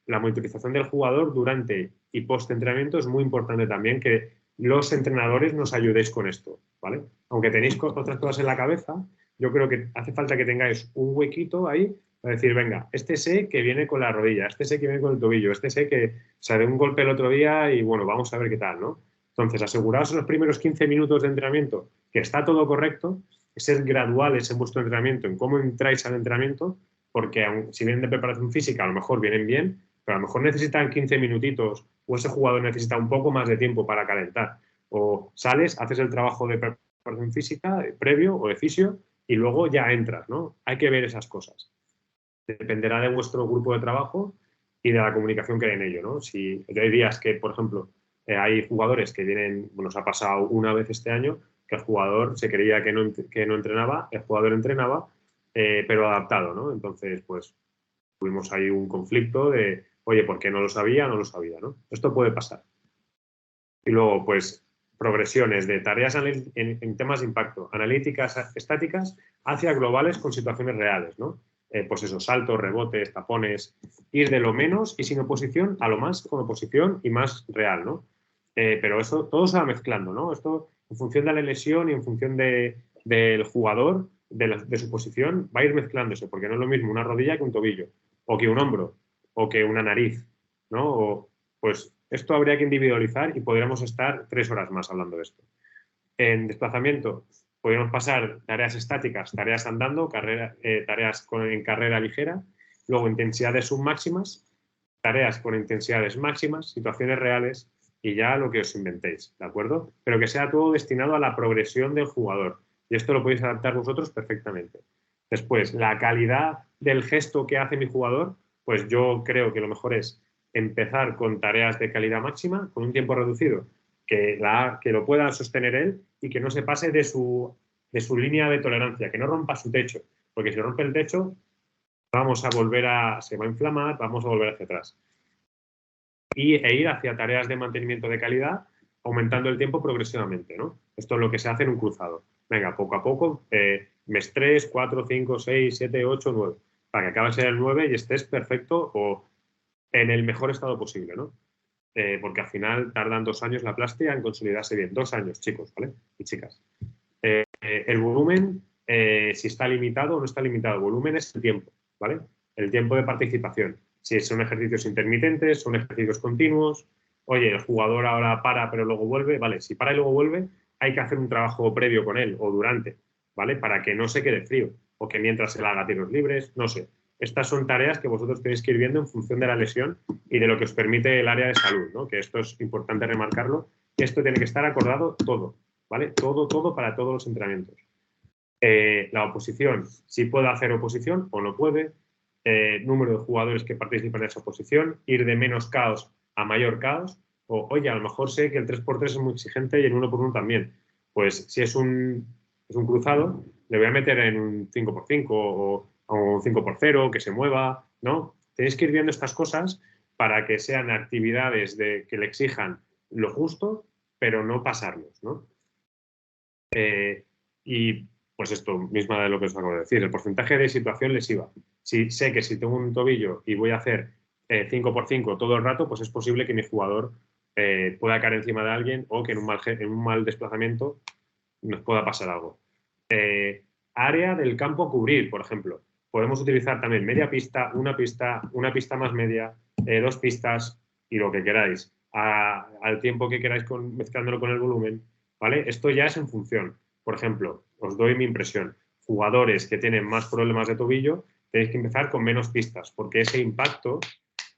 La monitorización del jugador durante y post entrenamiento es muy importante también, que los entrenadores nos ayudéis con esto, ¿vale? Aunque tenéis otras cosas en la cabeza, yo creo que hace falta que tengáis un huequito ahí para decir, venga, este sé que viene con la rodilla, este sé que viene con el tobillo, este sé que se dio un golpe el otro día y bueno, vamos a ver qué tal, ¿no? Entonces, aseguraos en los primeros 15 minutos de entrenamiento que está todo correcto, ser graduales en vuestro entrenamiento, en cómo entráis al entrenamiento, porque si vienen de preparación física, a lo mejor vienen bien, pero a lo mejor necesitan 15 minutitos o ese jugador necesita un poco más de tiempo para calentar. O sales, haces el trabajo de preparación física previo o de fisio y luego ya entras, ¿no? Hay que ver esas cosas. Dependerá de vuestro grupo de trabajo y de la comunicación que hay en ello, ¿no? Si hay días que, por ejemplo, hay jugadores que vienen, bueno, nos ha pasado una vez este año que el jugador se creía que no entrenaba, el jugador entrenaba, pero adaptado, ¿no? Entonces, pues, tuvimos ahí un conflicto de, oye, ¿por qué no lo sabía? No lo sabía, ¿no? Esto puede pasar. Y luego, pues, progresiones de tareas en temas de impacto, analíticas estáticas hacia globales con situaciones reales, ¿no? Pues eso, saltos, rebotes, tapones, ir de lo menos y sin oposición a lo más con oposición y más real, ¿no? Pero eso todo se va mezclando, ¿no? Esto en función de la lesión y en función del jugador, de su posición, va a ir mezclándose, porque no es lo mismo una rodilla que un tobillo, o que un hombro, o que una nariz, ¿no? Pues esto habría que individualizar y podríamos estar 3 horas más hablando de esto. En desplazamiento, podríamos pasar tareas estáticas, tareas andando, tareas en carrera ligera, luego intensidades submáximas, tareas con intensidades máximas, situaciones reales y ya lo que os inventéis, ¿de acuerdo? Pero que sea todo destinado a la progresión del jugador. Y esto lo podéis adaptar vosotros perfectamente. Después, la calidad del gesto que hace mi jugador, pues yo creo que lo mejor es empezar con tareas de calidad máxima, con un tiempo reducido, que lo pueda sostener él y que no se pase de su línea de tolerancia, que no rompa su techo, porque si rompe el techo, se va a inflamar, vamos a volver hacia atrás. E ir hacia tareas de mantenimiento de calidad, aumentando el tiempo progresivamente, ¿no? Esto es lo que se hace en un cruzado. Venga, poco a poco, mes 3, 4, 5, 6, 7, 8, 9, para que acabes en el 9 y estés perfecto o en el mejor estado posible, ¿no? Porque al final tardan 2 años la plástica en consolidarse bien. 2 años, chicos, ¿vale? Y chicas. El volumen, si está limitado o no está limitado. El volumen es el tiempo, ¿vale? El tiempo de participación. Si son ejercicios intermitentes, son ejercicios continuos. Oye, el jugador ahora para, pero luego vuelve. Vale, si para y luego vuelve, hay que hacer un trabajo previo con él o durante, ¿vale? Para que no se quede frío o que mientras se le haga tiros libres, no sé. Estas son tareas que vosotros tenéis que ir viendo en función de la lesión y de lo que os permite el área de salud, ¿no? Que esto es importante remarcarlo. Esto tiene que estar acordado todo, ¿vale? Todo para todos los entrenamientos. La oposición, si puede hacer oposición o no puede, número de jugadores que participan en esa oposición, ir de menos caos a mayor caos, o oye, a lo mejor sé que el 3x3 es muy exigente y el 1x1 también. Pues si es un cruzado, le voy a meter en un 5x5 o un 5x0, que se mueva, ¿no? Tenéis que ir viendo estas cosas para que sean actividades que le exijan lo justo, pero no pasarnos, ¿no? Y pues esto misma de lo que os acabo de decir, el porcentaje de situación lesiva. Si sé que si tengo un tobillo y voy a hacer 5x5 todo el rato, pues es posible que mi jugador pueda caer encima de alguien o que en un mal desplazamiento nos pueda pasar algo. Área del campo a cubrir, por ejemplo. Podemos utilizar también media pista, una pista más media, 2 pistas y lo que queráis. Al tiempo que queráis mezclándolo con el volumen, ¿vale? Esto ya es en función. Por ejemplo, os doy mi impresión. Jugadores que tienen más problemas de tobillo, tenéis que empezar con menos pistas, porque ese impacto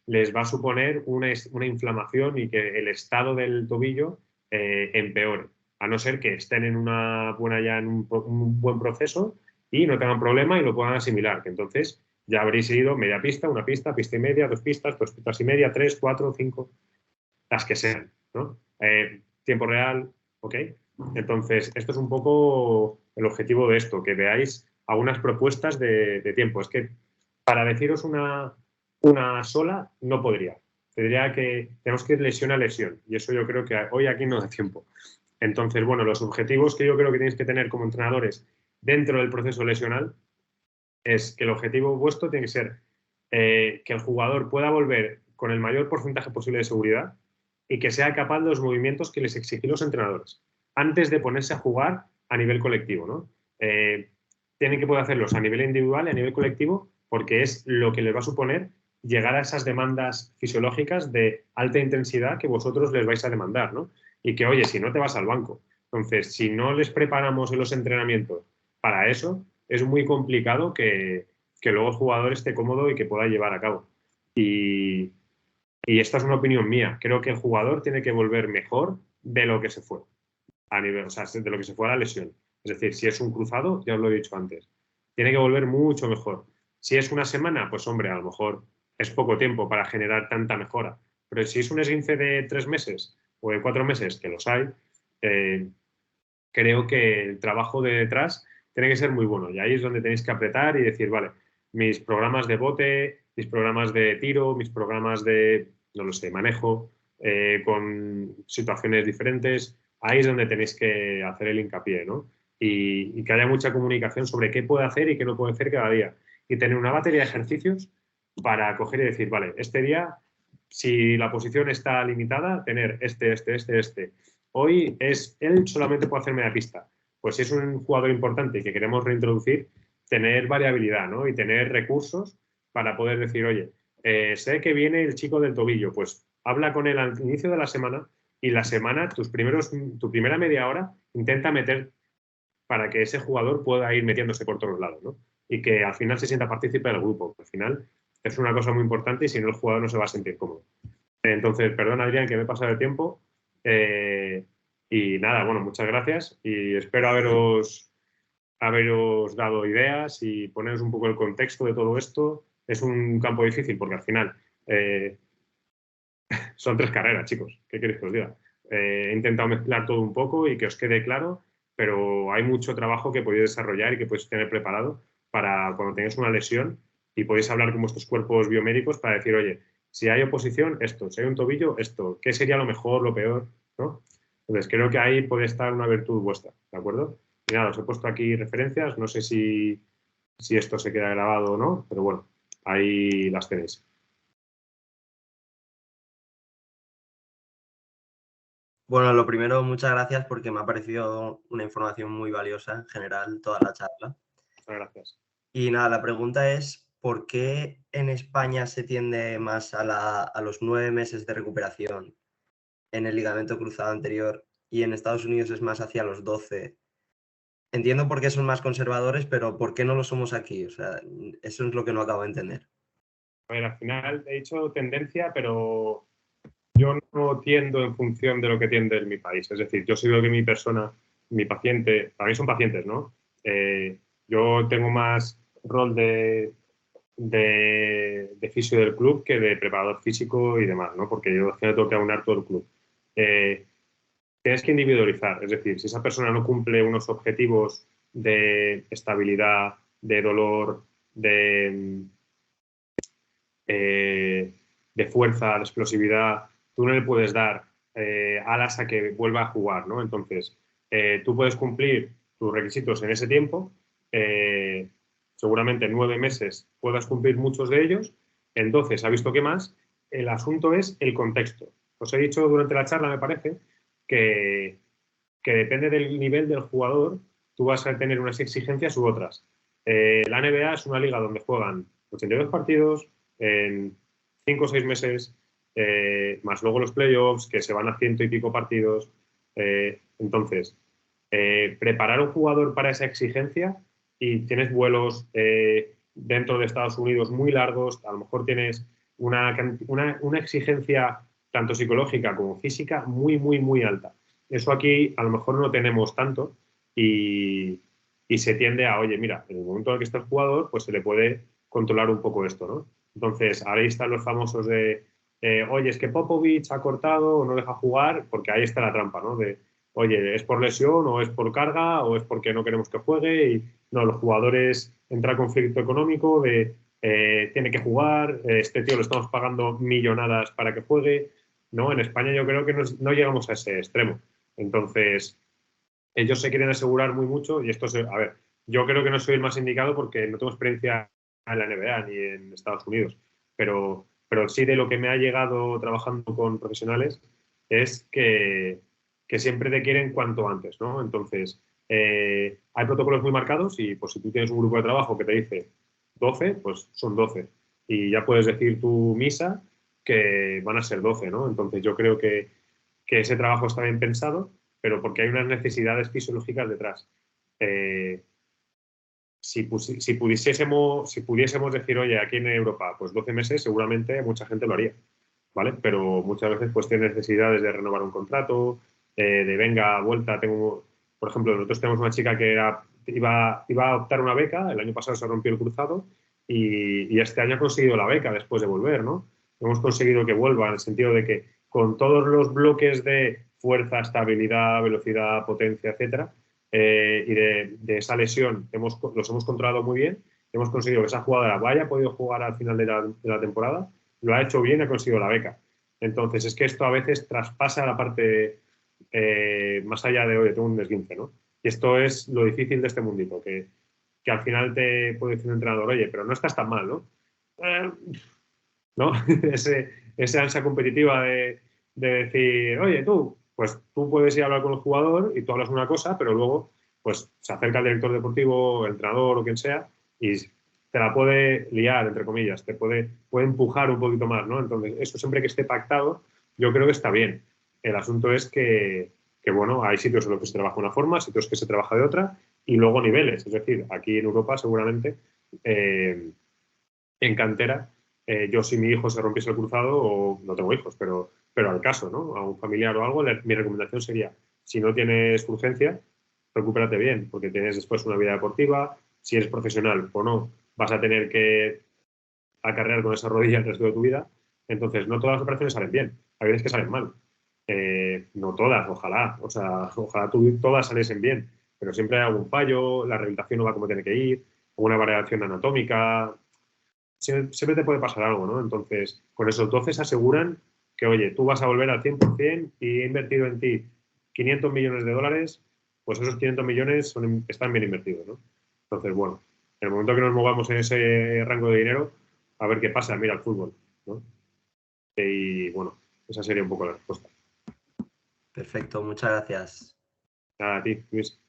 les va a suponer una inflamación y que el estado del tobillo empeore, a no ser que estén en un buen proceso y no tengan problema y lo puedan asimilar, que entonces ya habréis ido media pista, una pista, pista y media, 2 pistas y media, 3, 4, 5, las que sean, ¿no? Tiempo real, ¿ok? Entonces, esto es un poco el objetivo de esto, que veáis algunas propuestas de tiempo. Es que para deciros una sola no podría. Tendría que, tenemos que ir lesión a lesión y eso yo creo que hoy aquí no da tiempo. Entonces, bueno, los objetivos que yo creo que tenéis que tener como entrenadores dentro del proceso lesional es que el objetivo vuestro tiene que ser que el jugador pueda volver con el mayor porcentaje posible de seguridad y que sea capaz de los movimientos que les exigen los entrenadores antes de ponerse a jugar a nivel colectivo, ¿no? Tienen que poder hacerlos a nivel individual y a nivel colectivo porque es lo que les va a suponer llegar a esas demandas fisiológicas de alta intensidad que vosotros les vais a demandar, ¿no? Y que, oye, si no te vas al banco. Entonces, si no les preparamos en los entrenamientos para eso, es muy complicado que luego el jugador esté cómodo y que pueda llevar a cabo. Y esta es una opinión mía. Creo que el jugador tiene que volver mejor de lo que se fue a nivel, o sea, de lo que se fue a la lesión. Es decir, si es un cruzado, ya os lo he dicho antes, tiene que volver mucho mejor. Si es una semana, pues hombre, a lo mejor es poco tiempo para generar tanta mejora. Pero si es un esguince de 3 meses o de 4 meses, que los hay, creo que el trabajo de detrás tiene que ser muy bueno. Y ahí es donde tenéis que apretar y decir, vale, mis programas de bote, mis programas de tiro, mis programas de, no lo sé, manejo, con situaciones diferentes, ahí es donde tenéis que hacer el hincapié, ¿no? Y que haya mucha comunicación sobre qué puede hacer y qué no puede hacer cada día. Y tener una batería de ejercicios para coger y decir, vale, este día, si la posición está limitada, tener este. Hoy él solamente puede hacer media pista. Pues si es un jugador importante y que queremos reintroducir, tener variabilidad, ¿no? Y tener recursos para poder decir, oye, sé que viene el chico del tobillo, pues habla con él al inicio de la semana y la semana, tu primera media hora, intenta meter para que ese jugador pueda ir metiéndose por todos lados, ¿no? Y que al final se sienta partícipe del grupo. Al final es una cosa muy importante y si no el jugador no se va a sentir cómodo. Entonces, perdón Adrián que me he pasado de tiempo y nada, bueno, muchas gracias y espero haberos dado ideas y poneros un poco el contexto de todo esto. Es un campo difícil porque al final son 3 carreras, chicos. ¿Qué queréis que os diga? He intentado mezclar todo un poco y que os quede claro, pero hay mucho trabajo que podéis desarrollar y que podéis tener preparado para cuando tengáis una lesión y podéis hablar con vuestros cuerpos biomédicos para decir, oye, si hay oposición, esto, si hay un tobillo, esto, ¿qué sería lo mejor, lo peor? ¿No? Entonces, creo que ahí puede estar una virtud vuestra, ¿de acuerdo? Y nada, os he puesto aquí referencias, no sé si esto se queda grabado o no, pero bueno, ahí las tenéis. Bueno, lo primero, muchas gracias porque me ha parecido una información muy valiosa en general toda la charla. Muchas gracias. Y nada, la pregunta es, ¿por qué en España se tiende más a los 9 meses de recuperación en el ligamento cruzado anterior y en Estados Unidos es más hacia los 12? Entiendo por qué son más conservadores, pero ¿por qué no lo somos aquí? O sea, eso es lo que no acabo de entender. A ver, al final he dicho tendencia, pero yo no tiendo en función de lo que tiende en mi país. Es decir, yo soy lo que mi paciente, para mí son pacientes, ¿no? Yo tengo más rol de fisio del club que de preparador físico y demás, ¿no? Porque yo al final tengo que aunar todo el club. Tienes que individualizar, es decir, si esa persona no cumple unos objetivos de estabilidad, de dolor, de fuerza, de explosividad, tú no le puedes dar alas a que vuelva a jugar, ¿no? Entonces, tú puedes cumplir tus requisitos en ese tiempo, seguramente en 9 meses puedas cumplir muchos de ellos, en 12 se ha visto que más. El asunto es el contexto. Os he dicho durante la charla, me parece, que depende del nivel del jugador, tú vas a tener unas exigencias u otras. La NBA es una liga donde juegan 82 partidos en 5 o 6 meses, más luego los playoffs, que se van a 100 y pico partidos. Entonces, preparar a un jugador para esa exigencia y tienes vuelos dentro de Estados Unidos muy largos, a lo mejor tienes una exigencia tanto psicológica como física muy, muy, muy alta. Eso aquí a lo mejor no tenemos tanto y se tiende a, oye, mira, en el momento en el que está el jugador, pues se le puede controlar un poco esto, ¿no? Entonces, ahí están los famosos de, oye, es que Popovich ha cortado o no deja jugar, porque ahí está la trampa, ¿no? De oye, ¿es por lesión o es por carga o es porque no queremos que juegue? Y no, los jugadores entra conflicto económico de tiene que jugar, este tío lo estamos pagando millonadas para que juegue, ¿no? En España yo creo que no llegamos a ese extremo. Entonces, ellos se quieren asegurar muy mucho y a ver, yo creo que no soy el más indicado porque no tengo experiencia en la NBA ni en Estados Unidos, pero sí de lo que me ha llegado trabajando con profesionales es que siempre te quieren cuanto antes, ¿no? Entonces, hay protocolos muy marcados y pues si tú tienes un grupo de trabajo que te dice 12, pues son 12. Y ya puedes decir tu misa que van a ser 12, ¿no? Entonces yo creo que ese trabajo está bien pensado, pero porque hay unas necesidades fisiológicas detrás. Si pudiésemos decir, oye, aquí en Europa, pues 12 meses, seguramente mucha gente lo haría, ¿vale? Pero muchas veces pues tiene necesidades de renovar un contrato, de venga, vuelta, por ejemplo, nosotros tenemos una chica que iba a optar una beca, el año pasado se rompió el cruzado y este año ha conseguido la beca después de volver, ¿no? Hemos conseguido que vuelva en el sentido de que con todos los bloques de fuerza, estabilidad, velocidad, potencia, etcétera, y de esa lesión los hemos controlado muy bien. Hemos conseguido que esa jugadora haya podido jugar al final de la temporada, lo ha hecho bien y ha conseguido la beca. Entonces, es que esto a veces traspasa la parte más allá de, oye, tengo un desguince, ¿no? Y esto es lo difícil de este mundito, que al final te puede decir un entrenador, oye, pero no estás tan mal, ¿no? ¿No? ese ansia competitiva de decir, oye, pues tú puedes ir a hablar con el jugador y tú hablas una cosa, pero luego pues se acerca el director deportivo, el entrenador o quien sea y te la puede liar, entre comillas, puede empujar un poquito más, ¿no? Entonces, eso siempre que esté pactado, yo creo que está bien. El asunto es bueno, hay sitios en los que se trabaja de una forma, sitios que se trabaja de otra y luego niveles. Es decir, aquí en Europa seguramente en cantera yo si mi hijo se rompiese el cruzado, o no tengo hijos, pero al caso, ¿no? A un familiar o algo, mi recomendación sería, si no tienes urgencia, recupérate bien, porque tienes después una vida deportiva, si eres profesional o no, vas a tener que acarrear con esa rodilla el resto de tu vida, entonces no todas las operaciones salen bien, hay veces que salen mal. No todas, ojalá, o sea, ojalá todas saliesen bien, pero siempre hay algún fallo, la rehabilitación no va como tiene que ir, una variación anatómica, siempre te puede pasar algo, ¿no? Entonces, con esos 12 se aseguran que, oye, tú vas a volver al 100% y he invertido en ti 500 millones de dólares, pues esos 500 millones están bien invertidos, ¿no? Entonces, bueno, en el momento que nos movamos en ese rango de dinero, a ver qué pasa, mira el fútbol, ¿no? Y bueno, esa sería un poco la respuesta. Perfecto, muchas gracias. Nada, a ti, Luis.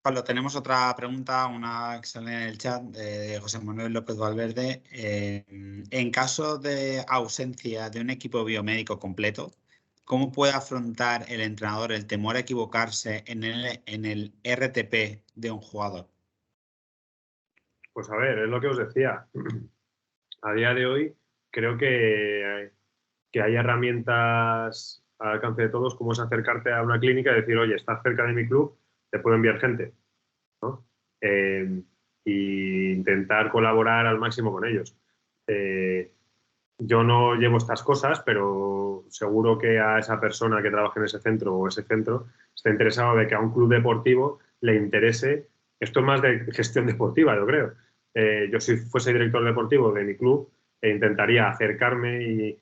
Pablo, tenemos otra pregunta, una que sale en el chat de José Manuel López Valverde. En caso de ausencia de un equipo biomédico completo, ¿cómo puede afrontar el entrenador el temor a equivocarse en el RTP de un jugador? Pues a ver, es lo que os decía. A día de hoy creo que hay herramientas al alcance de todos, como es acercarte a una clínica y decir, oye, estás cerca de mi club, te puedo enviar gente, ¿no? Y intentar colaborar al máximo con ellos. Yo no llevo estas cosas, pero seguro que a esa persona que trabaja en ese centro o ese centro está interesado de que a un club deportivo le interese. Esto es más de gestión deportiva, yo creo. Yo si fuese director deportivo de mi club, intentaría acercarme y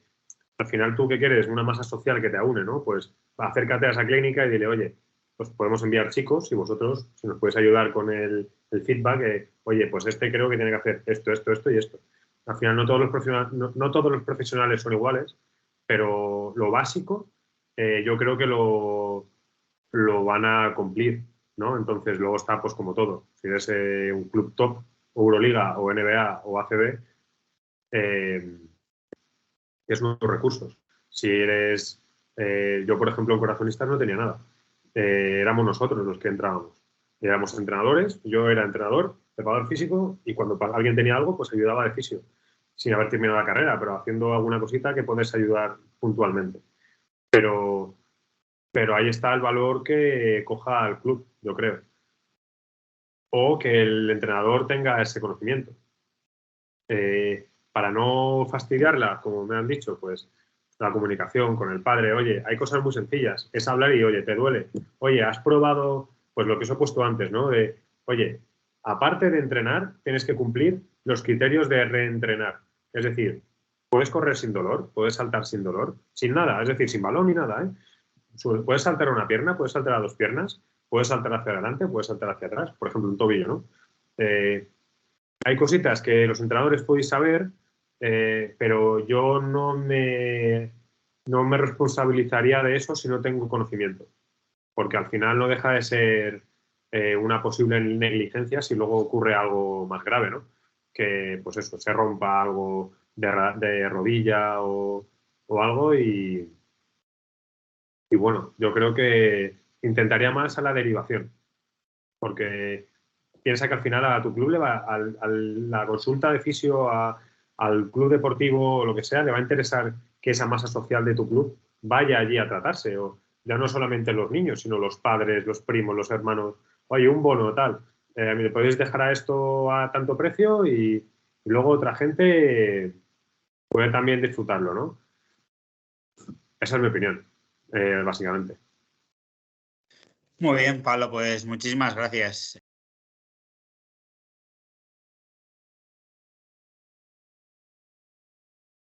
al final tú qué quieres, una masa social que te aúne, ¿no? Pues acércate a esa clínica y dile, oye, pues podemos enviar chicos y vosotros, si nos podéis ayudar con el feedback, oye, pues creo que tiene que hacer esto, esto, esto y esto. Al final no todos los profesionales son iguales, pero lo básico yo creo que lo van a cumplir, ¿no? Entonces luego está pues como todo. Si eres un club top, Euroliga o NBA o ACB, es nuevos recursos. Si eres, yo por ejemplo en Corazonistas no tenía nada. Éramos nosotros los que entrábamos. Éramos entrenadores, yo era entrenador, preparador físico y cuando alguien tenía algo pues ayudaba de fisio, sin haber terminado la carrera, pero haciendo alguna cosita que puedes ayudar puntualmente. Pero ahí está el valor que coja el club, yo creo. O que el entrenador tenga ese conocimiento. Para no fastidiarla, como me han dicho, pues la comunicación con el padre. Oye, hay cosas muy sencillas. Es hablar y, oye, ¿te duele? Oye, ¿has probado? Pues lo que os he puesto antes, ¿no? De, oye, aparte de entrenar, tienes que cumplir los criterios de reentrenar. Es decir, puedes correr sin dolor, puedes saltar sin dolor, sin nada, es decir, sin balón ni nada, ¿eh? Puedes saltar a una pierna, puedes saltar a dos piernas, puedes saltar hacia adelante, puedes saltar hacia atrás, por ejemplo, un tobillo, ¿no? Hay cositas que los entrenadores podéis saber, pero yo no me responsabilizaría de eso si no tengo conocimiento, porque al final no deja de ser una posible negligencia si luego ocurre algo más grave, ¿no? Que, pues eso, se rompa algo de rodilla o algo y bueno, yo creo que intentaría más a la derivación, porque piensa que al final a tu club le va, a la consulta de fisio, al club deportivo o lo que sea, le va a interesar que esa masa social de tu club vaya allí a tratarse, o ya no solamente los niños, sino los padres, los primos, los hermanos. Oye, un bono tal, ¿me podéis dejar a esto a tanto precio? Y luego otra gente puede también disfrutarlo, ¿no? Esa es mi opinión, básicamente. Muy bien, Pablo, pues muchísimas gracias.